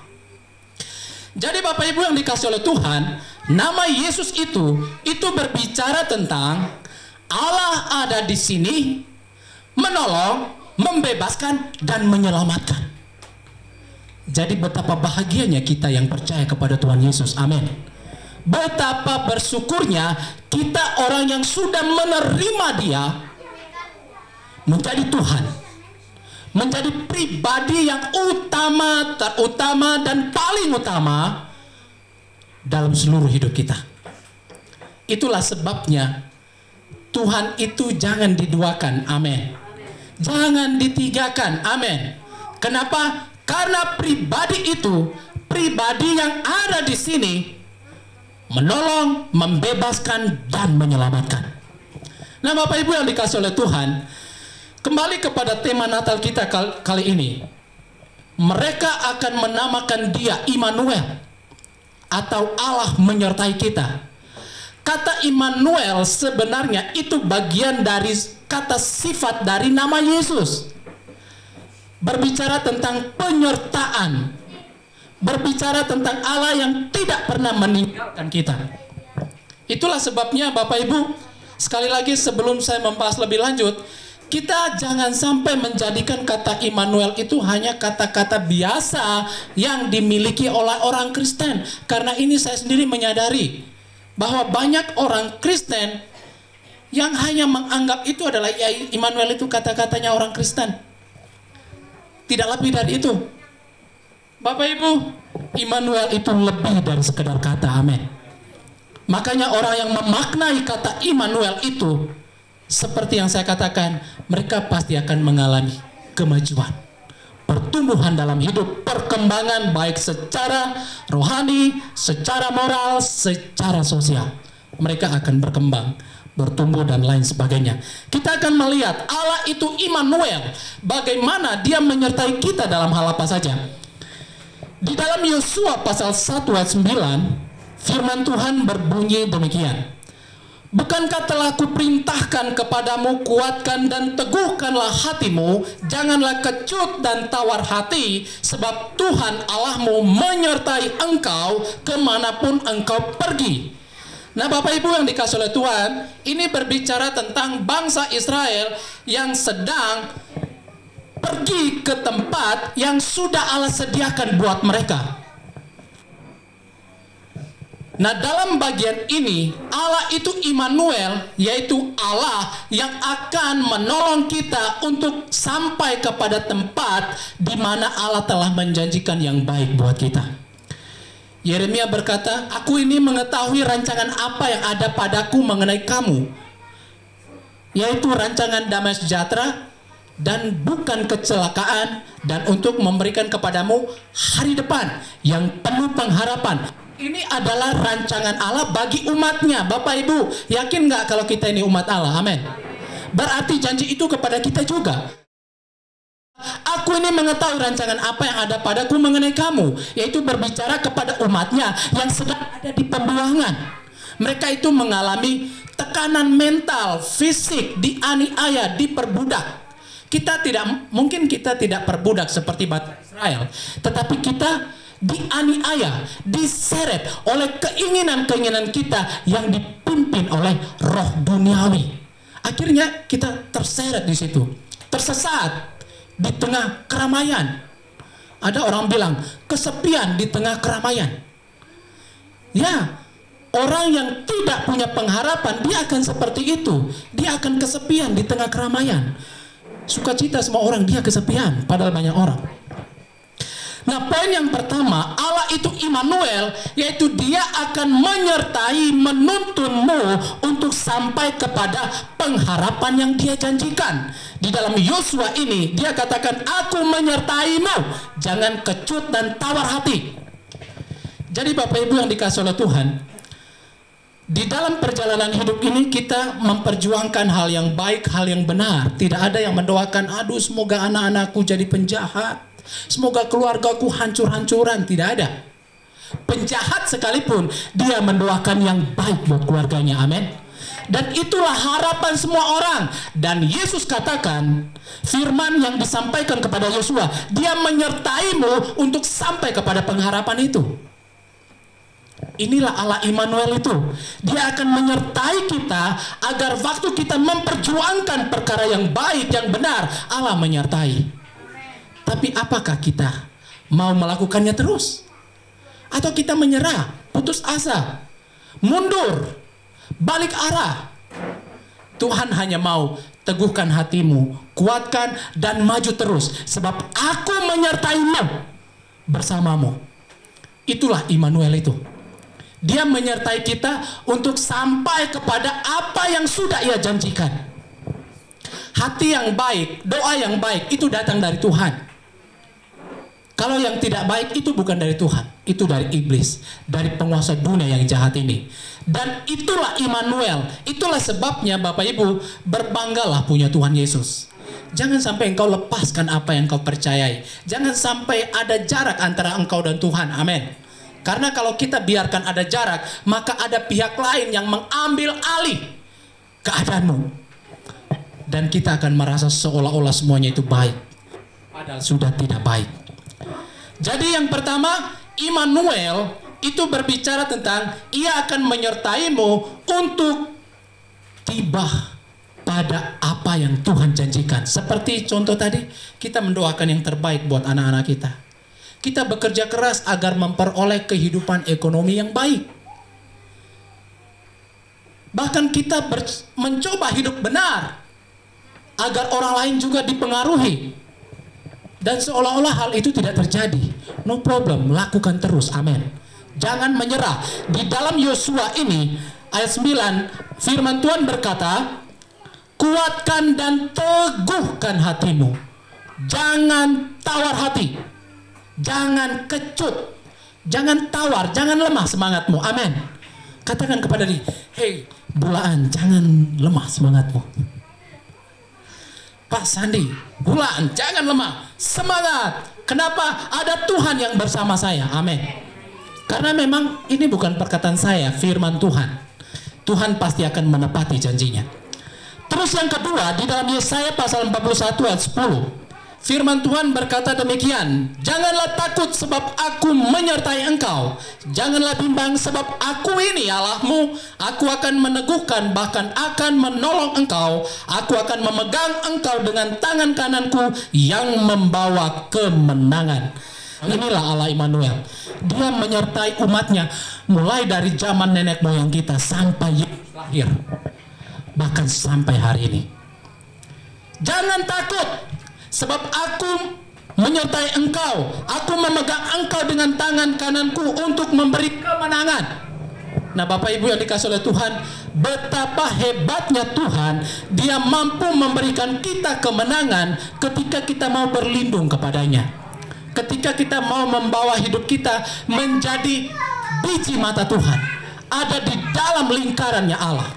Jadi Bapak Ibu yang dikasih oleh Tuhan, nama Yesus itu berbicara tentang Allah ada di sini menolong, membebaskan, dan menyelamatkan. Jadi betapa bahagianya kita yang percaya kepada Tuhan Yesus. Amin. Betapa bersyukurnya kita orang yang sudah menerima Dia menjadi Tuhan, menjadi pribadi yang utama, terutama, dan paling utama dalam seluruh hidup kita. Itulah sebabnya Tuhan itu jangan diduakan, amin. Jangan ditigakan, amin. Kenapa? Karena pribadi itu, pribadi yang ada di sini menolong, membebaskan, dan menyelamatkan. Nah, Bapak Ibu yang dikasih oleh Tuhan, kembali kepada tema Natal kita kali ini. Mereka akan menamakan Dia Immanuel, atau Allah menyertai kita. Kata Immanuel sebenarnya itu bagian dari kata sifat dari nama Yesus. Berbicara tentang penyertaan, berbicara tentang Allah yang tidak pernah meninggalkan kita. Itulah sebabnya Bapak Ibu, sekali lagi sebelum saya membahas lebih lanjut, kita jangan sampai menjadikan kata Immanuel itu hanya kata-kata biasa yang dimiliki oleh orang Kristen. Karena ini saya sendiri menyadari bahwa banyak orang Kristen yang hanya menganggap itu adalah, ya, Immanuel itu kata-katanya orang Kristen. Tidak lebih dari itu. Bapak Ibu, Immanuel itu lebih dari sekedar kata, amin. Makanya orang yang memaknai kata Immanuel itu, seperti yang saya katakan, mereka pasti akan mengalami kemajuan, pertumbuhan dalam hidup, perkembangan baik secara rohani, secara moral, secara sosial. Mereka akan berkembang, bertumbuh, dan lain sebagainya. Kita akan melihat Allah itu Immanuel, bagaimana Dia menyertai kita dalam hal apa saja. Di dalam Yosua pasal 1 ayat 9, firman Tuhan berbunyi demikian. Bukankah telah kuperintahkan kepadamu, kuatkan dan teguhkanlah hatimu, janganlah kecut dan tawar hati, sebab Tuhan Allahmu menyertai engkau kemanapun engkau pergi. Nah, Bapak Ibu yang dikasih oleh Tuhan, ini berbicara tentang bangsa Israel yang sedang pergi ke tempat yang sudah Allah sediakan buat mereka. Nah, dalam bagian ini Allah itu Immanuel, yaitu Allah yang akan menolong kita untuk sampai kepada tempat di mana Allah telah menjanjikan yang baik buat kita. Yeremia berkata, aku ini mengetahui rancangan apa yang ada padaku mengenai kamu, yaitu rancangan damai sejahtera dan bukan kecelakaan, dan untuk memberikan kepadamu hari depan yang penuh pengharapan. Ini adalah rancangan Allah bagi umatnya. Bapak Ibu, yakin nggak kalau kita ini umat Allah? Amin. Berarti janji itu kepada kita juga. Aku ini mengetahui rancangan apa yang ada padaku mengenai kamu, yaitu berbicara kepada umatnya yang sedang ada di pembuangan. Mereka itu mengalami tekanan mental, fisik, dianiaya, diperbudak. Mungkin kita tidak perbudak seperti bangsa Israel, tetapi kita dianiaya, diseret oleh keinginan-keinginan kita yang dipimpin oleh roh duniawi. Akhirnya kita terseret di situ, tersesat di tengah keramaian. Ada orang bilang kesepian di tengah keramaian. Ya, orang yang tidak punya pengharapan, dia akan seperti itu. Dia akan kesepian di tengah keramaian. Sukacita semua orang, dia kesepian, padahal banyak orang. Nah, poin yang pertama, Allah itu Immanuel, yaitu Dia akan menyertai, menuntunmu untuk sampai kepada pengharapan yang Dia janjikan. Di dalam Yosua ini, Dia katakan, aku menyertaimu, jangan kecut dan tawar hati. Jadi Bapak Ibu yang dikasih oleh Tuhan, di dalam perjalanan hidup ini kita memperjuangkan hal yang baik, hal yang benar. Tidak ada yang mendoakan, aduh semoga anak-anakku jadi penjahat, semoga keluargaku hancur-hancuran. Tidak ada. Penjahat sekalipun dia mendoakan yang baik buat keluarganya. Amin. Dan itulah harapan semua orang. Dan Yesus katakan, firman yang disampaikan kepada Yosua, Dia menyertaimu untuk sampai kepada pengharapan itu. Inilah Allah Immanuel itu. Dia akan menyertai kita agar waktu kita memperjuangkan perkara yang baik, yang benar, Allah menyertai. Tapi apakah kita mau melakukannya terus? Atau kita menyerah, putus asa, mundur, balik arah? Tuhan hanya mau teguhkan hatimu, kuatkan dan maju terus, sebab aku menyertaimu bersamamu. Itulah Immanuel itu. Dia menyertai kita untuk sampai kepada apa yang sudah Ia janjikan. Hati yang baik, doa yang baik itu datang dari Tuhan. Kalau yang tidak baik itu bukan dari Tuhan, itu dari iblis, dari penguasa dunia yang jahat ini. Dan itulah Immanuel, itulah sebabnya Bapak Ibu berbanggalah punya Tuhan Yesus. Jangan sampai engkau lepaskan apa yang kau percayai. Jangan sampai ada jarak antara engkau dan Tuhan. Amin. Karena kalau kita biarkan ada jarak, maka ada pihak lain yang mengambil alih keadaanmu. Dan kita akan merasa seolah-olah semuanya itu baik, padahal sudah tidak baik. Jadi yang pertama, Immanuel itu berbicara tentang Ia akan menyertaimu untuk tiba pada apa yang Tuhan janjikan. Seperti contoh tadi, kita mendoakan yang terbaik buat anak-anak kita. Kita bekerja keras agar memperoleh kehidupan ekonomi yang baik. Bahkan kita mencoba hidup benar agar orang lain juga dipengaruhi. Dan seolah-olah hal itu tidak terjadi. No problem, lakukan terus. Amin. Jangan menyerah. Di dalam Yosua ini ayat 9 firman Tuhan berkata, kuatkan dan teguhkan hatimu. Jangan tawar hati. Jangan kecut. Jangan tawar, jangan lemah semangatmu. Amin. Katakan kepada diri, hei Bulaan, jangan lemah semangatmu. Pak Sandi, Bulaan, jangan lemah, semangat. Kenapa? Ada Tuhan yang bersama saya. Amin. Karena memang ini bukan perkataan saya, firman Tuhan. Tuhan pasti akan menepati janjinya. Terus yang kedua, di dalam Yesaya pasal 41 ayat 10, firman Tuhan berkata demikian, janganlah takut sebab aku menyertai engkau. Janganlah bimbang sebab aku ini Allahmu. Aku akan meneguhkan, bahkan akan menolong engkau. Aku akan memegang engkau dengan tangan kananku yang membawa kemenangan. Inilah Allah Immanuel. Dia menyertai umatnya mulai dari zaman nenek moyang kita sampai Yesus lahir, bahkan sampai hari ini. Jangan takut sebab aku menyertai engkau. Aku memegang engkau dengan tangan kananku untuk memberi kemenangan. Nah Bapak Ibu yang dikasih oleh Tuhan, betapa hebatnya Tuhan. Dia mampu memberikan kita kemenangan ketika kita mau berlindung kepadanya. Ketika kita mau membawa hidup kita menjadi biji mata Tuhan, ada di dalam lingkarannya Allah,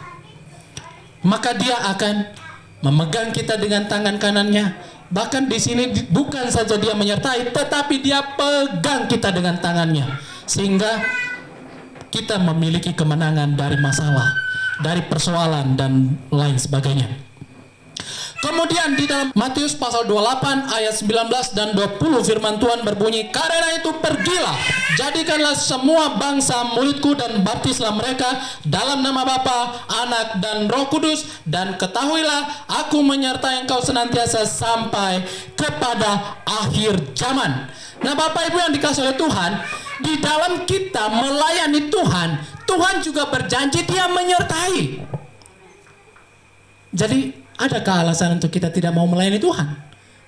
maka Dia akan memegang kita dengan tangan kanannya. Bahkan di sini bukan saja Dia menyertai, tetapi Dia pegang kita dengan tangannya, sehingga kita memiliki kemenangan dari masalah, dari persoalan dan lain sebagainya. Kemudian di dalam Matius pasal 28 ayat 19 dan 20 firman Tuhan berbunyi, karena itu pergilah, jadikanlah semua bangsa muridku dan baptislah mereka dalam nama Bapa, Anak dan Roh Kudus, dan ketahuilah aku menyertai engkau senantiasa sampai kepada akhir zaman. Nah Bapak Ibu yang dikasih oleh Tuhan, di dalam kita melayani Tuhan, Tuhan juga berjanji Dia menyertai. Jadi adakah alasan untuk kita tidak mau melayani Tuhan?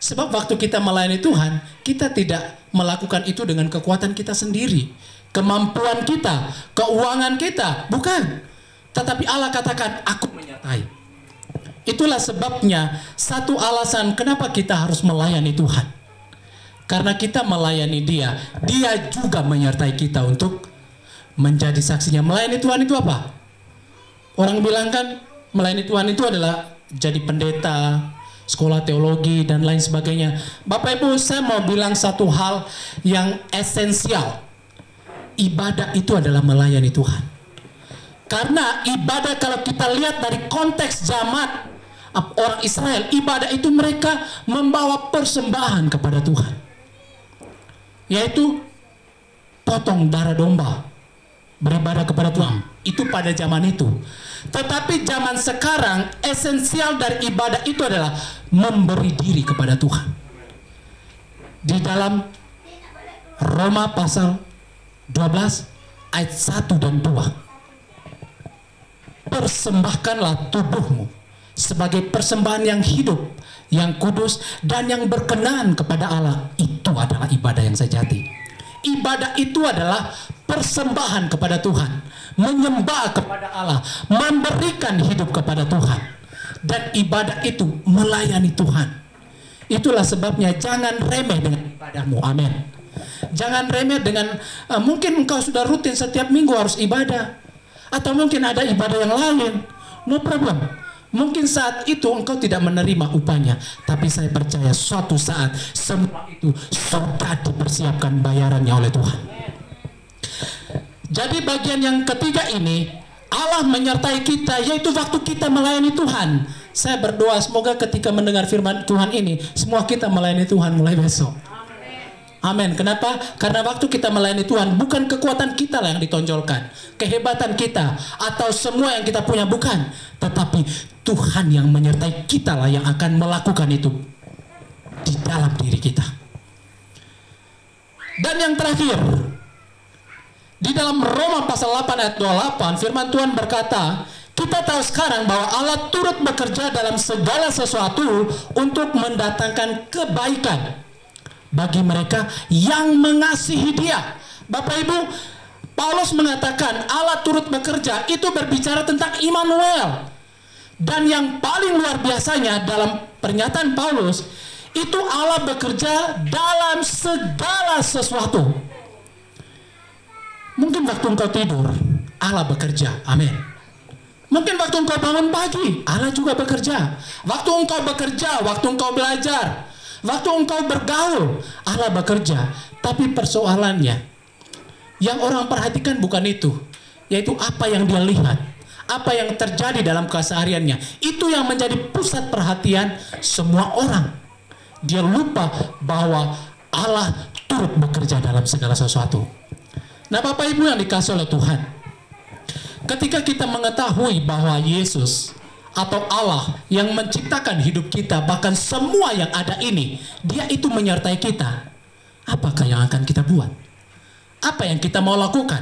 Sebab waktu kita melayani Tuhan, kita tidak melakukan itu dengan kekuatan kita sendiri, kemampuan kita, keuangan kita, bukan. Tetapi Allah katakan, aku menyertai. Itulah sebabnya satu alasan kenapa kita harus melayani Tuhan. Karena kita melayani Dia, Dia juga menyertai kita untuk menjadi saksinya. Melayani Tuhan itu apa? Orang bilang kan, melayani Tuhan itu adalah jadi pendeta, sekolah teologi dan lain sebagainya. Bapak Ibu, saya mau bilang satu hal yang esensial. Ibadah itu adalah melayani Tuhan. Karena ibadah, kalau kita lihat dari konteks zaman orang Israel, ibadah itu mereka membawa persembahan kepada Tuhan, yaitu potong darah domba, beribadah kepada Tuhan. Itu pada zaman itu. Tetapi zaman sekarang, esensial dari ibadah itu adalah memberi diri kepada Tuhan. Di dalam Roma pasal 12 ayat 1 dan 2, persembahkanlah tubuhmu sebagai persembahan yang hidup, yang kudus, dan yang berkenan kepada Allah. Itu adalah ibadah yang sejati. Ibadah itu adalah persembahan kepada Tuhan. menyembah kepada Allah, memberikan hidup kepada Tuhan. Dan ibadah itu melayani Tuhan. Itulah sebabnya jangan remeh dengan ibadahmu. Amin. Jangan remeh dengan mungkin engkau sudah rutin setiap minggu harus ibadah, atau mungkin ada ibadah yang lain. No problem. Mungkin saat itu engkau tidak menerima upahnya, tapi saya percaya suatu saat semua itu sudah dipersiapkan bayarannya oleh Tuhan. Jadi bagian yang ketiga ini, Allah menyertai kita, yaitu waktu kita melayani Tuhan. Saya berdoa semoga ketika mendengar firman Tuhan ini, semua kita melayani Tuhan mulai besok. Amin. Kenapa? Karena waktu kita melayani Tuhan, bukan kekuatan kita lah yang ditonjolkan, kehebatan kita, atau semua yang kita punya, bukan. Tetapi Tuhan yang menyertai kita lah yang akan melakukan itu di dalam diri kita. Dan yang terakhir, di dalam Roma pasal 8 ayat 28, firman Tuhan berkata, kita tahu sekarang bahwa Allah turut bekerja dalam segala sesuatu untuk mendatangkan kebaikan bagi mereka yang mengasihi Dia. Bapak Ibu, Paulus mengatakan Allah turut bekerja, itu berbicara tentang Immanuel. Dan yang paling luar biasanya dalam pernyataan Paulus, itu Allah bekerja dalam segala sesuatu. Mungkin waktu engkau tidur, Allah bekerja. Amin. Mungkin waktu engkau bangun pagi, Allah juga bekerja. Waktu engkau bekerja, waktu engkau belajar, waktu engkau bergaul, Allah bekerja. Tapi persoalannya, yang orang perhatikan bukan itu, yaitu apa yang dia lihat, apa yang terjadi dalam kesehariannya. Itu yang menjadi pusat perhatian semua orang. Dia lupa bahwa Allah turut bekerja dalam segala sesuatu. Nah, Bapak Ibu yang dikasih oleh Tuhan, ketika kita mengetahui bahwa Yesus atau Allah yang menciptakan hidup kita, bahkan semua yang ada ini, Dia itu menyertai kita, apakah yang akan kita buat? Apa yang kita mau lakukan?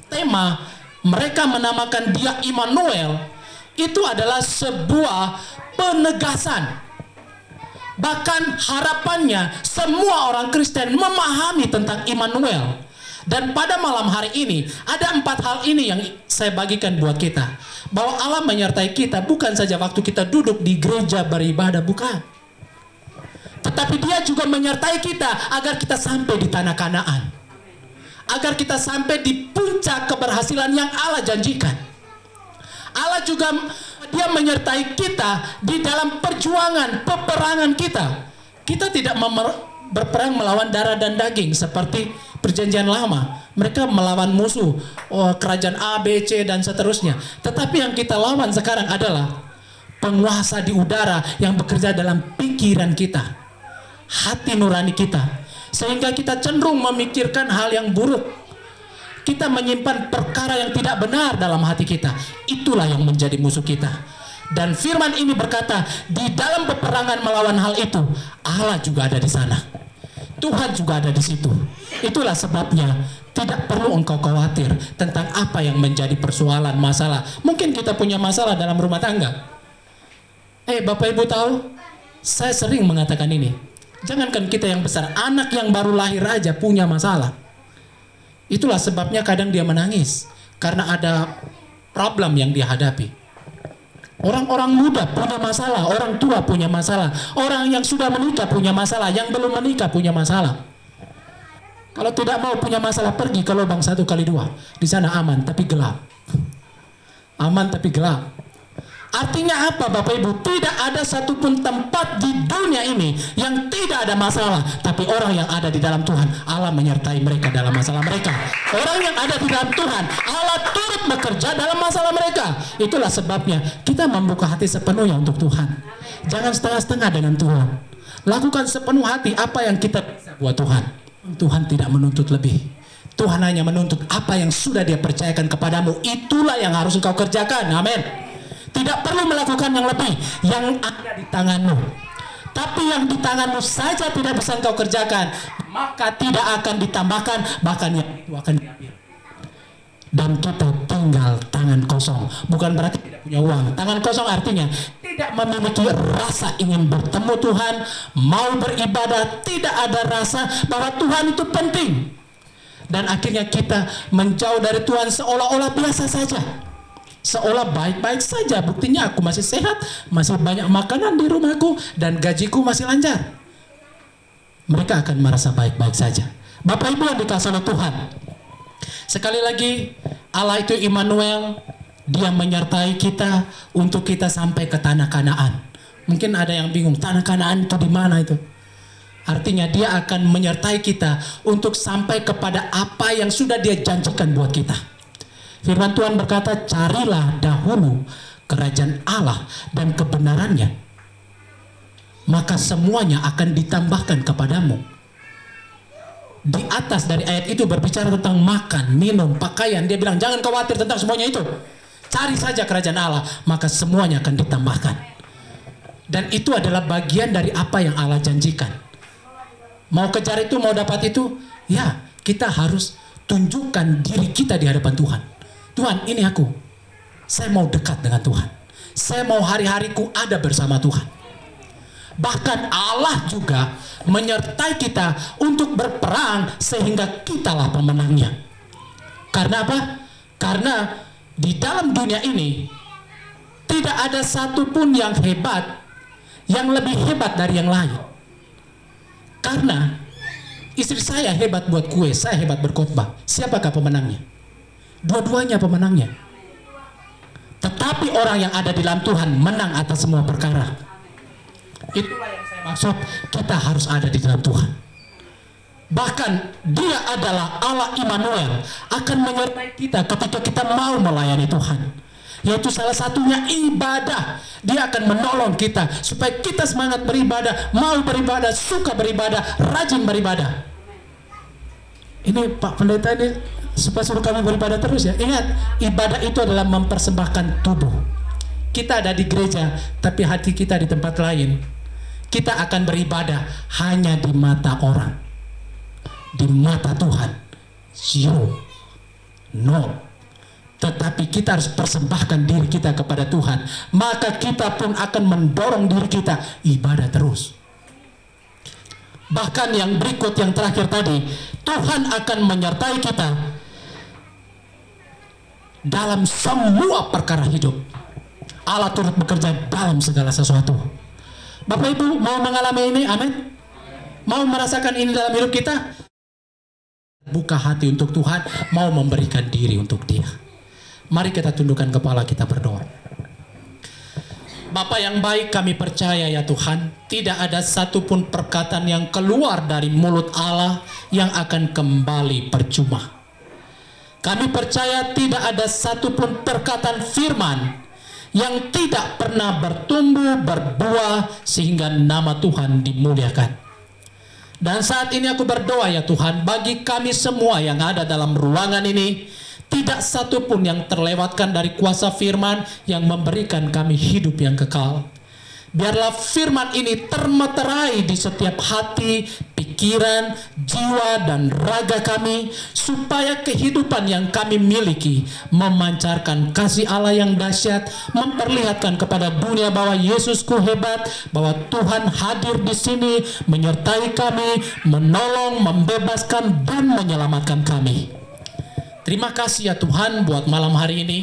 Tema mereka menamakan Dia Immanuel itu adalah sebuah penegasan. Bahkan harapannya semua orang Kristen memahami tentang Immanuel. Dan pada malam hari ini ada 4 hal ini yang saya bagikan buat kita, bahwa Allah menyertai kita bukan saja waktu kita duduk di gereja beribadah, bukan, tetapi Dia juga menyertai kita agar kita sampai di tanah Kanaan, agar kita sampai di puncak keberhasilan yang Allah janjikan. Allah juga Dia menyertai kita di dalam perjuangan peperangan kita. Kita tidak berperang melawan darah dan daging seperti Perjanjian Lama. Mereka melawan musuh, kerajaan A, B, C, dan seterusnya. Tetapi yang kita lawan sekarang adalah penguasa di udara yang bekerja dalam pikiran kita, hati nurani kita, sehingga kita cenderung memikirkan hal yang buruk. Kita menyimpan perkara yang tidak benar dalam hati kita. Itulah yang menjadi musuh kita. Dan firman ini berkata, di dalam peperangan melawan hal itu, Allah juga ada di sana. Tuhan juga ada di situ. Itulah sebabnya tidak perlu engkau khawatir tentang apa yang menjadi persoalan, masalah. Mungkin kita punya masalah dalam rumah tangga. Bapak Ibu tahu, saya sering mengatakan ini. Jangankan kita yang besar, anak yang baru lahir aja punya masalah. Itulah sebabnya kadang dia menangis karena ada problem yang dia hadapi. Orang-orang muda punya masalah, orang tua punya masalah, orang yang sudah menikah punya masalah, yang belum menikah punya masalah. Kalau tidak mau punya masalah, pergi ke lubang 1 kali 2. Di sana aman tapi gelap. Aman tapi gelap. Artinya apa, Bapak Ibu? Tidak ada satupun tempat di dunia ini yang tidak ada masalah, tapi orang yang ada di dalam Tuhan, Allah menyertai mereka dalam masalah mereka. Orang yang ada di dalam Tuhan, Allah turut bekerja dalam masalah mereka. Itulah sebabnya kita membuka hati sepenuhnya untuk Tuhan. Jangan setengah-setengah dengan Tuhan. Lakukan sepenuh hati apa yang kita bisa buat Tuhan. Tuhan tidak menuntut lebih. Tuhan hanya menuntut apa yang sudah Dia percayakan kepadamu. Itulah yang harus engkau kerjakan. Amin. Tidak perlu melakukan yang lebih, yang ada di tanganmu. Tapi yang di tanganmu saja tidak bisa engkau kerjakan, maka tidak akan ditambahkan, bahkan yang itu akan diambil. Dan kita tinggal tangan kosong. Bukan berarti tidak punya uang. Tangan kosong artinya tidak memiliki rasa ingin bertemu Tuhan, mau beribadah, tidak ada rasa bahwa Tuhan itu penting. Dan akhirnya kita menjauh dari Tuhan seolah-olah biasa saja, seolah baik-baik saja. Buktinya aku masih sehat, masih banyak makanan di rumahku, dan gajiku masih lancar. Mereka akan merasa baik-baik saja. Bapak Ibu yang dikasihi oleh Tuhan, sekali lagi, Allah itu Immanuel. Dia menyertai kita untuk kita sampai ke tanah Kanaan. Mungkin ada yang bingung, tanah Kanaan itu di mana itu? Artinya dia akan menyertai kita untuk sampai kepada apa yang sudah dia janjikan buat kita. Firman Tuhan berkata, carilah dahulu kerajaan Allah dan kebenarannya, maka semuanya akan ditambahkan kepadamu. Di atas dari ayat itu berbicara tentang makan, minum, pakaian. Dia bilang jangan khawatir tentang semuanya itu. Cari saja kerajaan Allah, maka semuanya akan ditambahkan. Dan itu adalah bagian dari apa yang Allah janjikan. Mau kejar itu, mau dapat itu, ya kita harus tunjukkan diri kita di hadapan Tuhan. Tuhan, ini aku. Saya mau dekat dengan Tuhan. Saya mau hari-hariku ada bersama Tuhan. Bahkan Allah juga menyertai kita untuk berperang sehingga kitalah pemenangnya. Karena apa? Karena di dalam dunia ini tidak ada satupun yang hebat, yang lebih hebat dari yang lain. Karena istri saya hebat buat kue, saya hebat berkhotbah. Siapakah pemenangnya? Dua-duanya pemenangnya. Tetapi orang yang ada di dalam Tuhan menang atas semua perkara. Itulah yang saya maksud, kita harus ada di dalam Tuhan. Bahkan dia adalah Allah Immanuel, akan menyertai kita ketika kita mau melayani Tuhan. Yaitu salah satunya ibadah. Dia akan menolong kita supaya kita semangat beribadah, mau beribadah, suka beribadah, rajin beribadah. Ini Pak Pendeta ini supaya suruh kami beribadah terus ya. Ingat, ibadah itu adalah mempersembahkan tubuh. Kita ada di gereja, tapi hati kita di tempat lain. Kita akan beribadah hanya di mata orang. Di mata Tuhan, zero, nol. Tetapi kita harus persembahkan diri kita kepada Tuhan, maka kita pun akan mendorong diri kita ibadah terus. Bahkan yang berikut, yang terakhir tadi, Tuhan akan menyertai kita dalam semua perkara hidup. Allah turut bekerja dalam segala sesuatu. Bapak Ibu mau mengalami ini? Amin. Mau merasakan ini dalam hidup kita? Buka hati untuk Tuhan, mau memberikan diri untuk Dia. Mari kita tundukkan kepala, kita berdoa. Bapa yang baik, kami percaya ya Tuhan, tidak ada satupun perkataan yang keluar dari mulut Allah yang akan kembali percuma. Kami percaya tidak ada satupun perkataan firman yang tidak pernah bertumbuh, berbuah, sehingga nama Tuhan dimuliakan. Dan saat ini aku berdoa ya Tuhan, bagi kami semua yang ada dalam ruangan ini, tidak satupun yang terlewatkan dari kuasa firman yang memberikan kami hidup yang kekal. Biarlah firman ini termeterai di setiap hati, pikiran, jiwa, dan raga kami, supaya kehidupan yang kami miliki memancarkan kasih Allah yang dahsyat, memperlihatkan kepada dunia bahwa Yesusku hebat, bahwa Tuhan hadir di sini menyertai kami, menolong, membebaskan, dan menyelamatkan kami. Terima kasih ya Tuhan buat malam hari ini.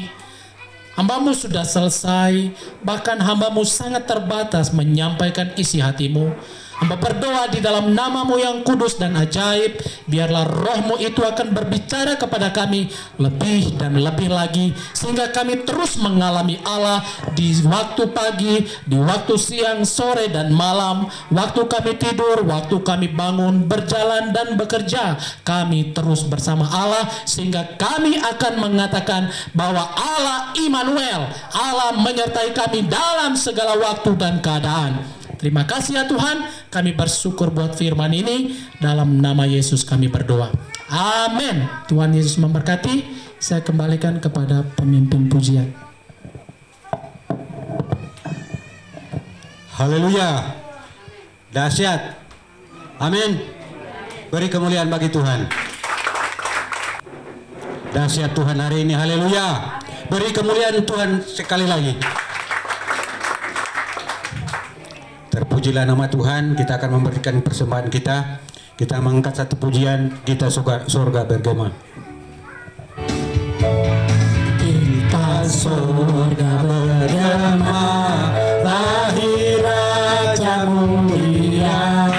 Hamba-Mu sudah selesai, bahkan hamba-Mu sangat terbatas menyampaikan isi hati-Mu. Hamba berdoa di dalam nama-Mu yang kudus dan ajaib, biarlah roh-Mu itu akan berbicara kepada kami lebih dan lebih lagi, sehingga kami terus mengalami Allah di waktu pagi, di waktu siang, sore, dan malam, waktu kami tidur, waktu kami bangun, berjalan, dan bekerja. Kami terus bersama Allah, sehingga kami akan mengatakan bahwa Allah Immanuel, Allah menyertai kami dalam segala waktu dan keadaan. Terima kasih ya Tuhan, kami bersyukur buat firman ini, dalam nama Yesus kami berdoa. Amin. Tuhan Yesus memberkati. Saya kembalikan kepada pemimpin pujian. Haleluya. Dahsyat. Amin. Beri kemuliaan bagi Tuhan. Dahsyat Tuhan hari ini. Haleluya. Beri kemuliaan Tuhan sekali lagi. Terpujilah nama Tuhan. Kita akan memberikan persembahan kita. Kita mengangkat satu pujian, kita surga bergema. Kita surga bergema, lahir Raja mulia,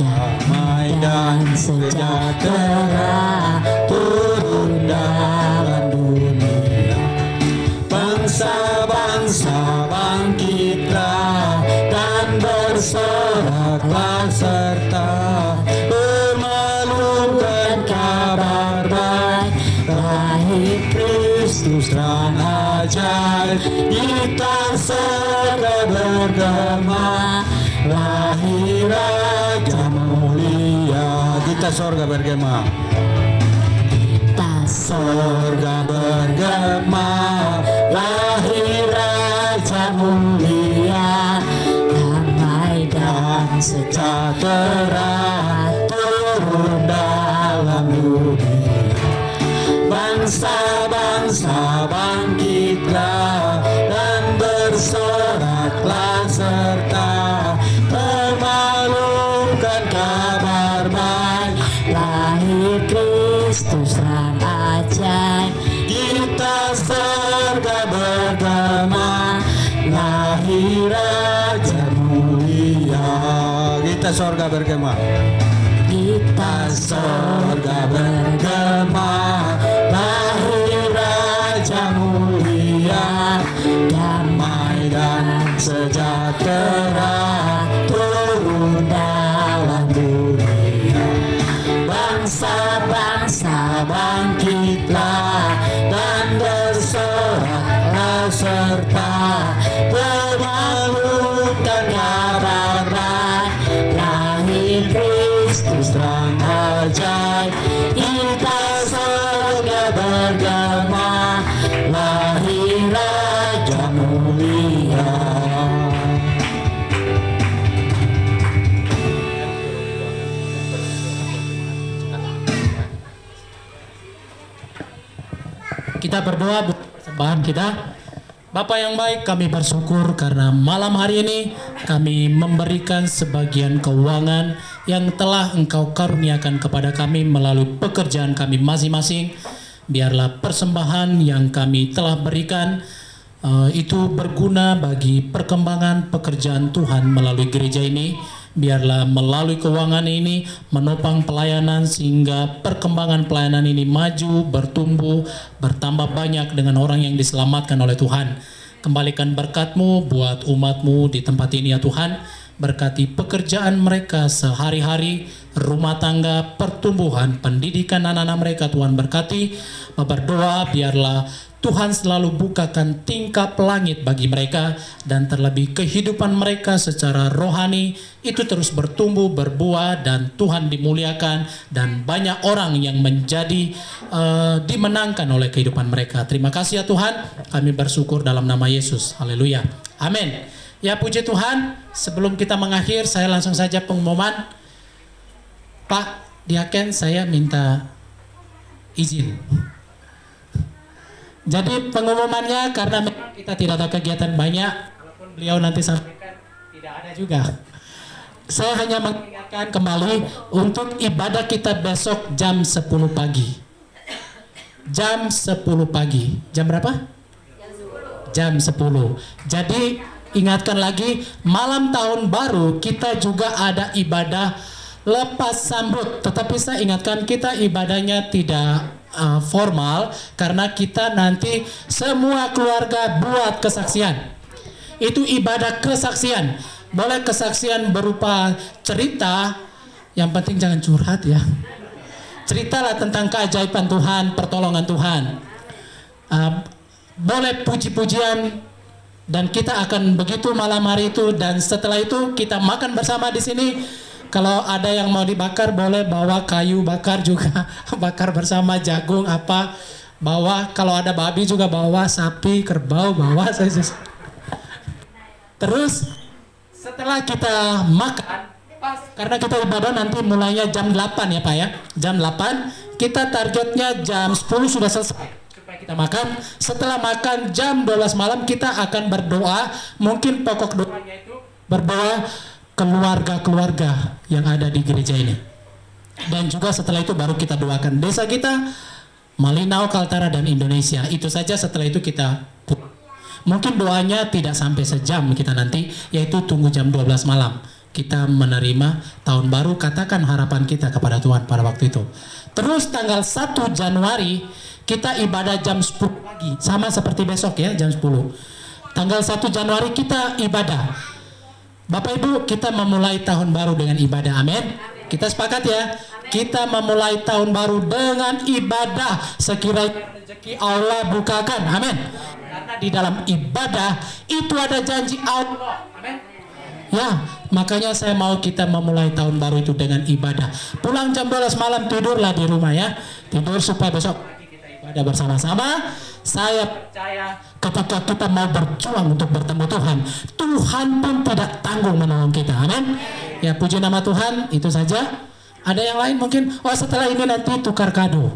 damai dan sejahtera turun dalam dunia. Bangsa-bangsa bangkitlah dan bersoraklah serta bermelukkan kabar baik, lahir Kristus terang ajaib. Kita surga bergema, lahir Raja mulia. Kita surga bergema. Kita surga bergema, lahir Raja mulia, damai dan sejahtera turun dalam dunia. Bangsa-bangsa bangkitlah dan bersoraklah serta bermelukkan kabar baik, lahir Kristus terang ajaib. Kita surga bergema, lahir Raja mulia. Kita surga bergema. Kita surga bergema, lahir Raja mulia, damai dan sejahtera turun dalam dunia. Bangsa-bangsa bangkitlah dan bersoraklah serta bermelukkan kabar baik, lahir Kristus terang ajaib. Kita surga bergema, lahir Raja mulia. Kita berdoa buat persembahan kita. Bapa yang baik, kami bersyukur karena malam hari ini kami memberikan sebagian keuangan yang telah Engkau karuniakan kepada kami melalui pekerjaan kami masing-masing. Biarlah persembahan yang kami telah berikan itu berguna bagi perkembangan pekerjaan Tuhan melalui gereja ini. Biarlah melalui keuangan ini menopang pelayanan sehingga perkembangan pelayanan ini maju, bertumbuh, bertambah banyak dengan orang yang diselamatkan oleh Tuhan. Kembalikan berkat-Mu buat umat-Mu di tempat ini ya Tuhan. Berkati pekerjaan mereka sehari-hari, rumah tangga, pertumbuhan, pendidikan anak-anak mereka Tuhan berkati. Berdoa biarlah Tuhan selalu bukakan tingkap langit bagi mereka, dan terlebih kehidupan mereka secara rohani itu terus bertumbuh, berbuah, dan Tuhan dimuliakan, dan banyak orang yang menjadi dimenangkan oleh kehidupan mereka. Terima kasih ya Tuhan, kami bersyukur dalam nama Yesus. Haleluya. Amin. Ya puji Tuhan, sebelum kita mengakhir saya langsung saja pengumuman. Pak Diaken, saya minta izin. Jadi pengumumannya karena kita tidak ada kegiatan banyak, walaupun beliau nanti sampaikan tidak ada juga. Saya hanya mengingatkan kembali untuk ibadah kita besok jam 10 pagi. Jam 10 pagi. Jam berapa? Jam 10. Jadi ingatkan lagi, malam tahun baru kita juga ada ibadah lepas sambut. Tetapi saya ingatkan, kita ibadahnya tidak formal, karena kita nanti semua keluarga buat kesaksian. Itu ibadah kesaksian. Boleh kesaksian berupa cerita, yang penting jangan curhat ya. Ceritalah tentang keajaiban Tuhan, pertolongan Tuhan. Boleh puji-pujian, dan kita akan begitu malam hari itu, dan setelah itu kita makan bersama di sini. Kalau ada yang mau dibakar boleh bawa kayu bakar juga, bakar bersama jagung apa, bawa. Kalau ada babi juga bawa, sapi, kerbau bawa saja. Terus setelah kita makan, karena kita ibadah nanti mulainya jam 8 ya Pak ya, jam 8, kita targetnya jam 10 sudah selesai supaya kita makan. Setelah makan jam 12 malam kita akan berdoa. Mungkin pokok doanya itu berdoa keluarga-keluarga yang ada di gereja ini. Dan juga setelah itu baru kita doakan desa kita, Malinau, Kaltara, dan Indonesia. Itu saja, setelah itu kita mungkin doanya tidak sampai sejam kita nanti, yaitu tunggu jam 12 malam. Kita menerima tahun baru, katakan harapan kita kepada Tuhan pada waktu itu. Terus tanggal 1 Januari kita ibadah jam 10 pagi, sama seperti besok ya, jam 10. Tanggal 1 Januari kita ibadah. Bapak Ibu, kita memulai tahun baru dengan ibadah, amin. Kita sepakat ya, kita memulai tahun baru dengan ibadah, sekiranya rezeki Allah bukakan, amin. Karena di dalam ibadah itu ada janji Allah, amin. Ya, makanya saya mau kita memulai tahun baru itu dengan ibadah. Pulang jam 12 malam, tidurlah di rumah ya, tidur supaya besok kita ibadah bersama-sama. Saya percaya ketika kita mau berjuang untuk bertemu Tuhan, Tuhan pun tidak tanggung menolong kita, amin. Ya, puji nama Tuhan. Itu saja. Ada yang lain mungkin? Oh, setelah ini nanti tukar kado.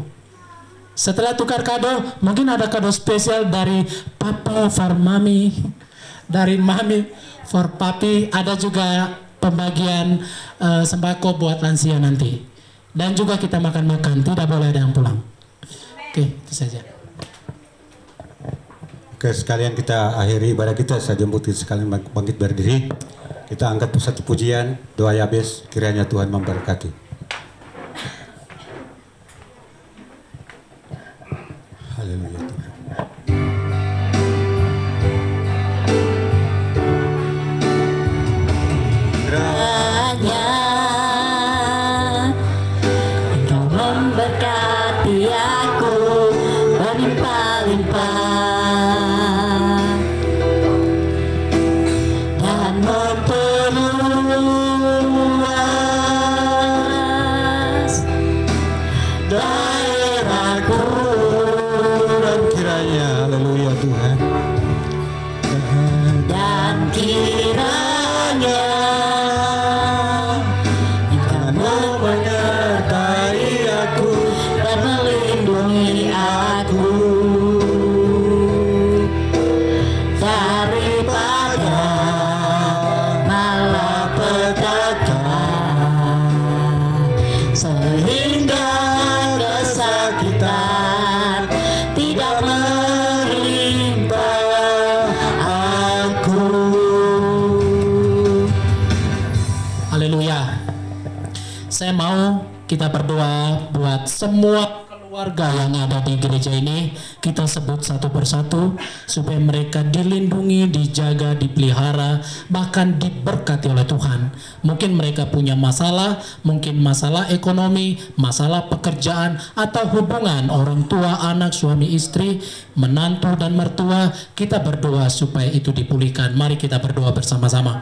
Setelah tukar kado, mungkin ada kado spesial dari Papa for Mami, dari Mami for Papi. Ada juga pembagian sembako buat lansia nanti. Dan juga kita makan-makan, tidak boleh ada yang pulang. Oke, itu saja. Oke, sekalian kita akhiri ibadah kita. Saya jemput sekalian bangkit berdiri. Kita angkat satu pujian, doa Yabes, kiranya Tuhan memberkati. Haleluya Tuhan. Kiranya Engkau memberkati aku berlimpah-limpah dan memperluas daerahku, Dan kiranya, haleluya Tuhan. dan kiranya Engkau menyertai aku dan melindungi aku daripada malapetaka, sehingga kesakitan tidak menimpa aku. Haleluya. Saya mau kita berdoa buat semua keluarga yang ada di gereja ini. Kita sebut satu persatu supaya mereka dilindungi, dijaga, dipelihara, bahkan diberkati oleh Tuhan. Mungkin mereka punya masalah, mungkin masalah ekonomi, masalah pekerjaan, atau hubungan orang tua, anak, suami, istri, menantu, dan mertua. Kita berdoa supaya itu dipulihkan. Mari kita berdoa bersama-sama.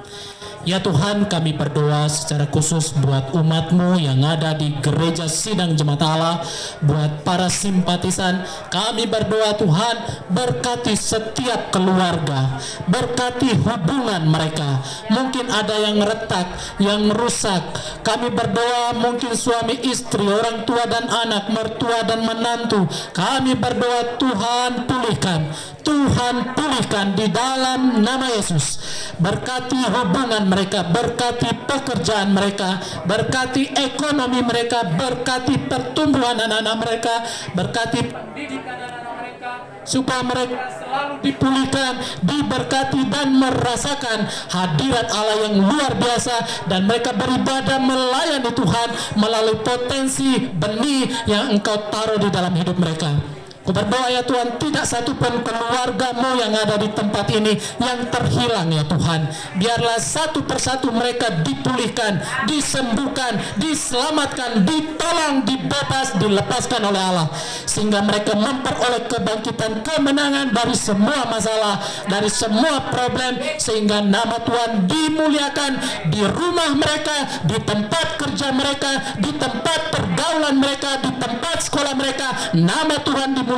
Ya Tuhan, kami berdoa secara khusus buat umat-Mu yang ada di gereja Sidang Jemaat Allah, buat para simpatisan. Kami berdoa Tuhan, berkati setiap keluarga, berkati hubungan mereka. Mungkin ada yang retak, yang rusak. Kami berdoa mungkin suami istri, orang tua dan anak, mertua dan menantu. Kami berdoa Tuhan pulihkan, Tuhan pulihkan di dalam nama Yesus. Berkati hubungan mereka, berkati pekerjaan mereka, berkati ekonomi mereka, berkati pertumbuhan anak-anak mereka, berkati pendidikan anak-anak mereka, supaya mereka selalu dipulihkan, diberkati, dan merasakan hadirat Allah yang luar biasa, dan mereka beribadah melayani Tuhan melalui potensi benih yang Engkau taruh di dalam hidup mereka. Ku berdoa ya Tuhan, tidak satu pun keluarga-Mu yang ada di tempat ini yang terhilang ya Tuhan. Biarlah satu persatu mereka dipulihkan, disembuhkan, diselamatkan, ditolong, dibebas, dilepaskan oleh Allah, sehingga mereka memperoleh kebangkitan, kemenangan dari semua masalah, dari semua problem, sehingga nama Tuhan dimuliakan di rumah mereka, di tempat kerja mereka, di tempat pergaulan mereka, di tempat sekolah mereka. Nama Tuhan dimuliakan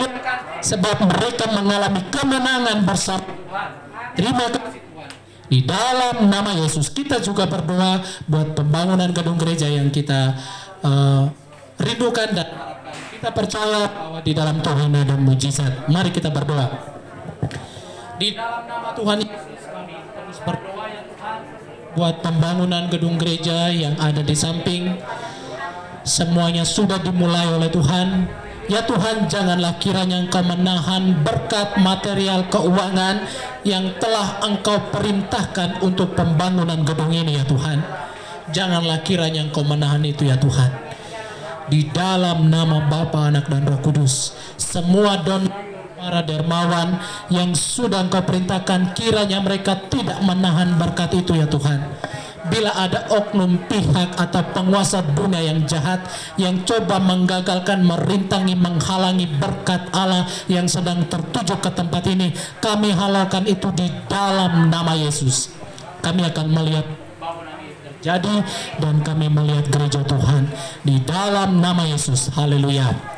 sebab mereka mengalami kemenangan bersama Tuhan. Terima kasih Tuhan. Di dalam nama Yesus kita juga berdoa buat pembangunan gedung gereja yang kita rindukan dan harapkan. Kita percaya bahwa di dalam Tuhan ada mujizat. Mari kita berdoa. Di dalam nama Tuhan Yesus kami terus berdoa ya Tuhan buat pembangunan gedung gereja yang ada di samping semuanya sudah dimulai oleh Tuhan. Ya Tuhan, janganlah kiranya Engkau menahan berkat material keuangan yang telah Engkau perintahkan untuk pembangunan gedung ini ya Tuhan. Janganlah kiranya Engkau menahan itu ya Tuhan. Di dalam nama Bapa, Anak dan Roh Kudus, semua para dermawan yang sudah Engkau perintahkan, kiranya mereka tidak menahan berkat itu ya Tuhan. Bila ada oknum pihak atau penguasa dunia yang jahat yang coba menggagalkan, merintangi, menghalangi berkat Allah yang sedang tertuju ke tempat ini, kami halalkan itu di dalam nama Yesus. Kami akan melihat terjadi dan kami melihat gereja Tuhan di dalam nama Yesus. Haleluya.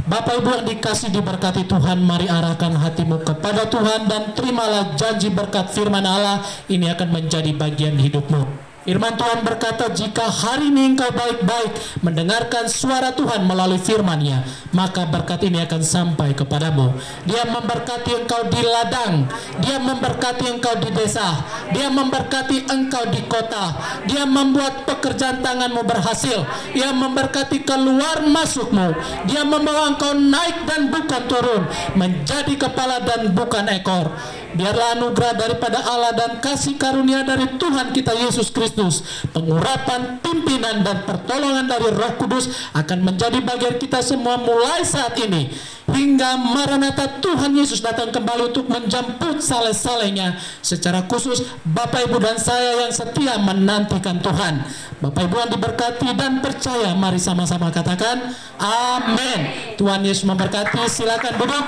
Bapak Ibu yang dikasih diberkati Tuhan, mari arahkan hatimu kepada Tuhan dan terimalah janji berkat firman Allah. Ini akan menjadi bagian hidupmu. Firman Tuhan berkata, jika hari ini engkau baik-baik mendengarkan suara Tuhan melalui firman-Nya, maka berkat ini akan sampai kepadamu. Dia memberkati engkau di ladang, Dia memberkati engkau di desa, Dia memberkati engkau di kota, Dia membuat pekerjaan tanganmu berhasil, Dia memberkati keluar masukmu, Dia membawa engkau naik dan bukan turun, menjadi kepala dan bukan ekor. Biarlah anugerah daripada Allah dan kasih karunia dari Tuhan kita Yesus Kristus, pengurapan, pimpinan dan pertolongan dari Roh Kudus akan menjadi bagian kita semua mulai saat ini hingga Maranatha Tuhan Yesus datang kembali untuk menjemput saleh-salehnya. Secara khusus Bapak Ibu dan saya yang setia menantikan Tuhan. Bapak Ibu yang diberkati dan percaya, mari sama-sama katakan amin. Tuhan Yesus memberkati. Silakan duduk.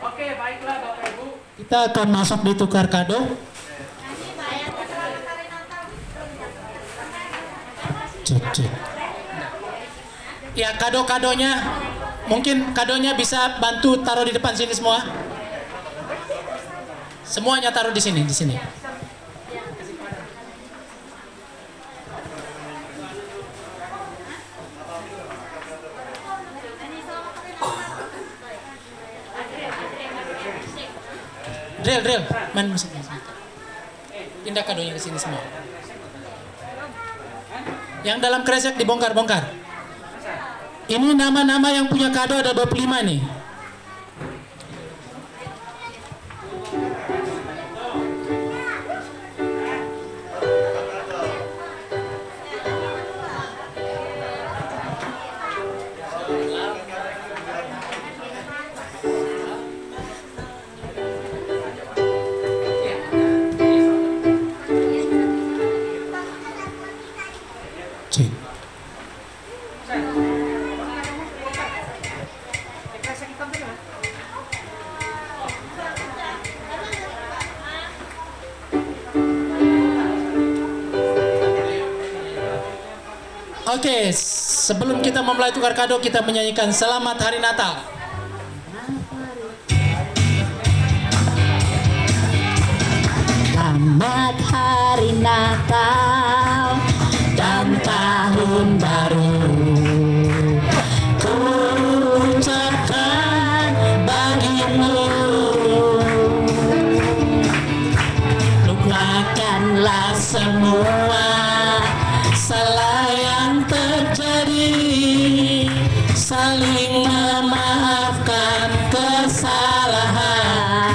Oke, baiklah Bapak Ibu. Kita akan masuk di tukar kado. Cek. Ya, kado-kadonya mungkin kadonya bisa bantu taruh di depan sini semua. Semuanya taruh di sini, Drill, main musik. Pindah kadonya ke sini semua. Yang dalam kresek dibongkar-bongkar. Ini nama-nama yang punya kado ada 25 nih. Oke, sebelum kita memulai tukar kado, kita menyanyikan Selamat Hari Natal. Selamat Hari Natal dan Tahun Baru, ku ucapkan bagimu. Lupakanlah semua salah yang terjadi, saling memaafkan kesalahan.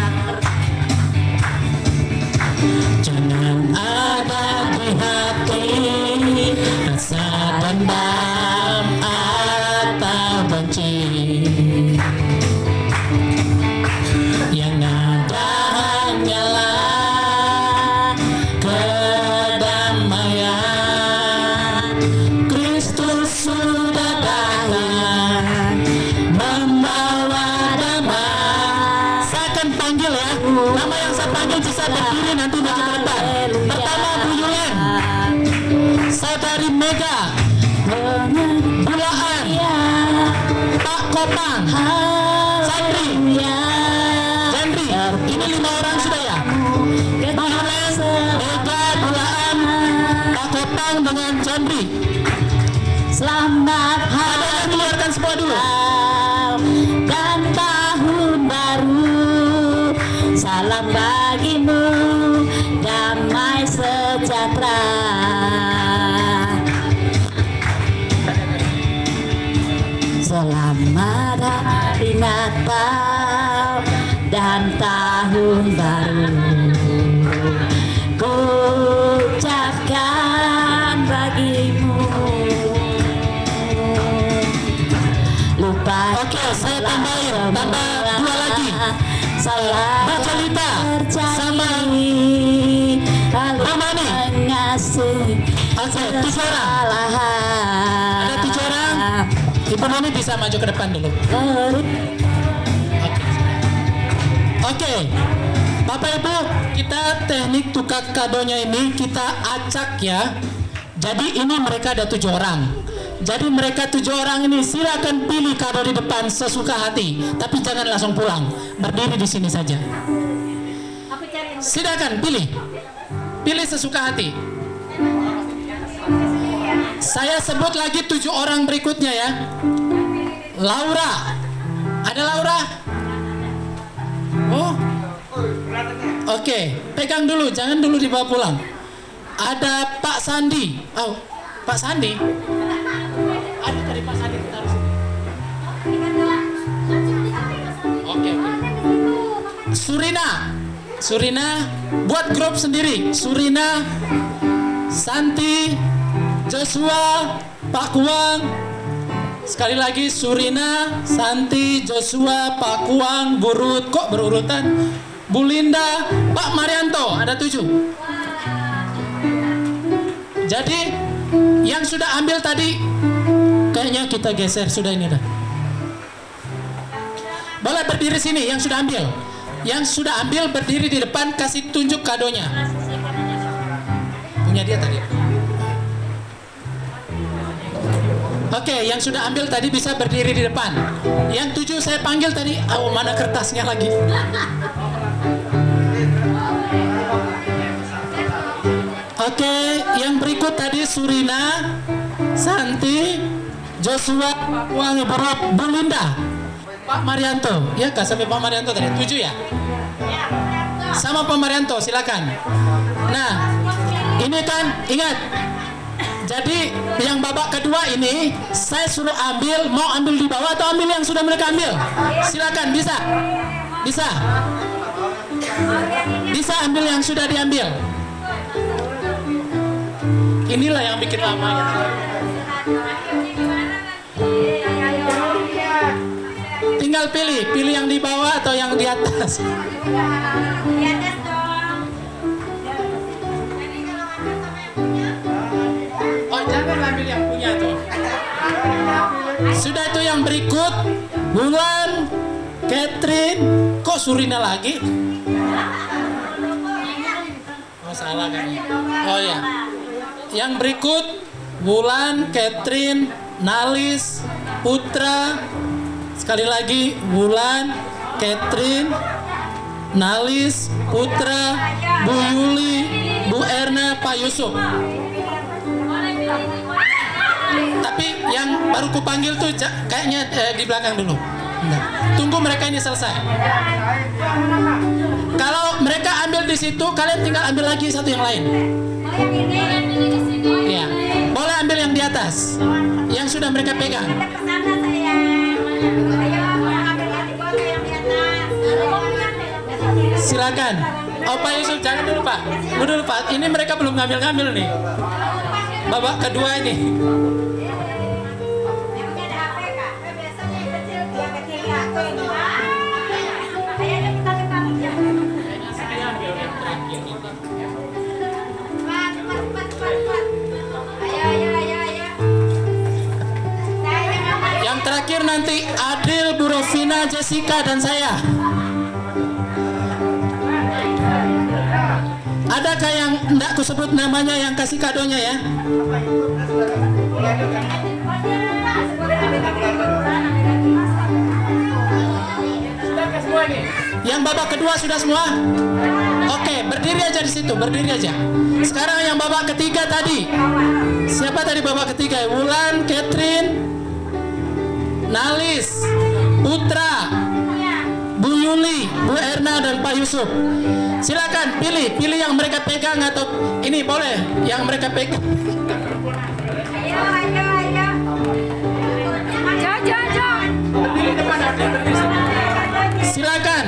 Jangan ada di hati rasa dendam atau benci. Yang ada hanyalah kedamaian. Kristus sudah datang membawa damai. Saya akan panggil ya. Nama yang saya panggil bisa berdiri nanti maju ke depan. Pertama Bu Yulen, Saudari Mega, Bulaan, Pak Kopang, Sandri, Jandri. Ini 5 orang sudah ya. Bu Yulen, Mega, Bulaan, Pak Kopang dengan Jandri. Selamat Ada yang keluarkan semua dulu. dan Tahun Baru, salam bagimu, damai sejahtera. Hari Natal dan Tahun Baru, ku ucapkan bagimu. Lupa. Oke, saya tambahin, tambah 2 lagi. Saya Bacolita sama Mamani. Oke, 7 orang. Ada 7 orang. Ibu Mami bisa maju ke depan dulu. Oke. Bapak Ibu, kita teknik tukar kadonya ini kita acak ya. Jadi ini mereka ada 7 orang. Jadi mereka 7 orang ini silakan pilih kado di depan sesuka hati, tapi jangan langsung pulang. Berdiri di sini saja. Silakan pilih. Pilih sesuka hati. Saya sebut lagi 7 orang berikutnya ya. Laura. Ada Laura? Oh. Oke, pegang dulu, jangan dulu dibawa pulang. Ada Pak Sandi. Oh, Pak Sandi. Ada tadi Pak Sandi taruh sini. Oke. Surina buat grup sendiri. Surina, Santi, Joshua, Pak Kuang. Sekali lagi Surina, Santi, Joshua, Pak Kuang, Burut. Kok berurutan? Bu Linda, Pak Marianto. Ada 7. Jadi yang sudah ambil tadi kayaknya kita geser sudah ini dah. Boleh berdiri sini yang sudah ambil. Yang sudah ambil berdiri di depan, kasih tunjuk kadonya. Punya dia tadi. Oke, yang sudah ambil tadi bisa berdiri di depan. Yang 7 saya panggil tadi. Oh, mana kertasnya lagi? Oke, yang berikut tadi Surina, Santi, Joshua, Pak Wang, Bu Linda, Pak Marianto. Ya, kah sampai Pak Marianto tadi 7 ya? Sama Pak Marianto, silakan. Nah, ini kan ingat. Jadi yang babak kedua ini saya suruh ambil, mau ambil di bawah atau ambil yang sudah mereka ambil? Silakan, bisa. Bisa ambil yang sudah diambil. Inilah yang bikin lama ya. Tinggal pilih yang di bawah atau yang di atas. Di atas dong. Oh, jangan ambil yang punya tuh. Sudah itu yang berikut, Bulan, Catherine, kok Surina lagi? Oh, salah kan? Oh ya. Yang berikut Bulan, Catherine, Nalis, Putra. Sekali lagi Bulan, Catherine, Nalis, Putra, Bu Yuli, Bu Erna, Pak Yusuf. Tapi yang baru kupanggil tuh kayaknya di belakang dulu. Nah, tunggu mereka ini selesai. Kalau mereka ambil di situ, kalian tinggal ambil lagi satu yang lain. Ya, boleh ambil yang di atas, yang sudah mereka pegang. Silakan. Oh, Pak Yusuf, jangan dulu Pak. Dulu Pak. Ini mereka belum ngambil nih. Babak kedua ini. Yang terakhir nanti Adil, Bu Rovina, Jessica, dan saya. Adakah yang enggak kusebut namanya yang kasih kadonya ya? Yang babak kedua sudah semua? Oke, berdiri aja di situ, berdiri aja. Sekarang yang babak ketiga tadi. Siapa tadi babak ketiga? Wulan, Catherine, Nalis, Putra, Bu Yuli, Bu Erna, dan Pak Yusuf. Silakan pilih yang mereka pegang atau ini boleh yang mereka pegang. Ayo. Berdiri depan Adil, berdiri sini. Silakan.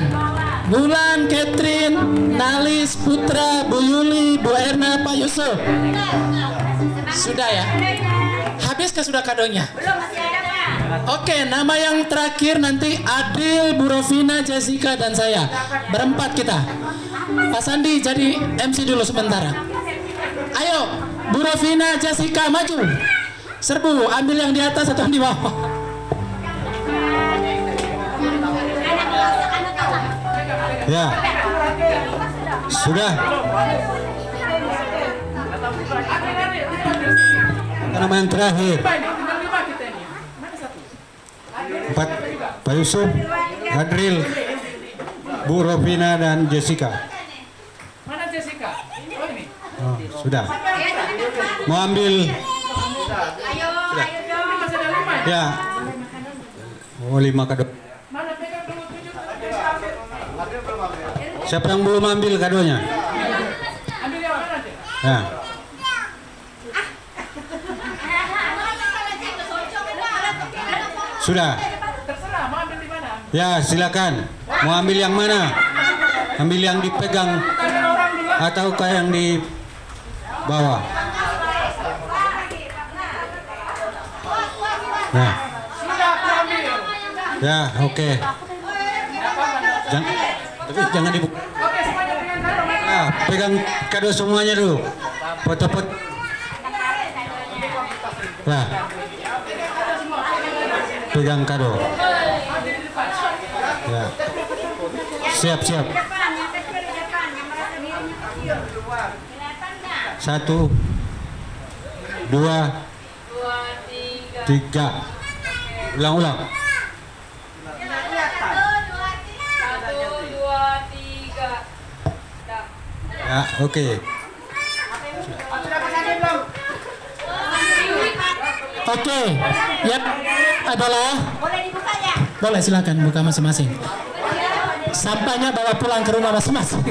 Bulan, Catherine, Nalis, Putra, Bu Yuli, Bu Erna, Pak Yusuf. Sudah ya? Habiskah sudah kadonya? Belum, masih ada Pak. Oke, nama yang terakhir nanti Adil, Bu Rovina, Jessica, dan saya. Berempat kita. Pak Sandi jadi MC dulu sementara. Ayo, Bu Rovina, Jessica, maju. Serbu, ambil yang di atas atau yang di bawah. Ya. Sudah. Nama yang terakhir. Tinggal 5 kita ini. Mana satu? Empat. Pak Yusuf, Adril, Bu Rovina, dan Jessica. Mana Jessica? Oh ini. Oh, sudah. Mau ambil? Ayo, ayo dong. Masih ada 5 ya? Ya. Oh, 5 kado. Mana pegang dulu 7 ambil. Siapa yang belum ambil kadonya? Ambil yang mana deh? Ya. Sudah. Terserah mau ambil di mana. Ya, silakan. Mau ambil yang mana? Ambil yang dipegang ataukah yang di bawah? Nah. Ya, oke. Tapi jangan dibuka. Oke, semuanya pegang kado. Ah, pegang kado semuanya dulu. Foto-foto. Nah. Pegang kado. Ya. Siap-siap. 1 2 3. Ulang-ulang. 1, 2, 3. Ya, oke. Oke, yang adalah Boleh dibuka ya? boleh silakan buka masing-masing. Sampahnya bawa pulang ke rumah masing-masing.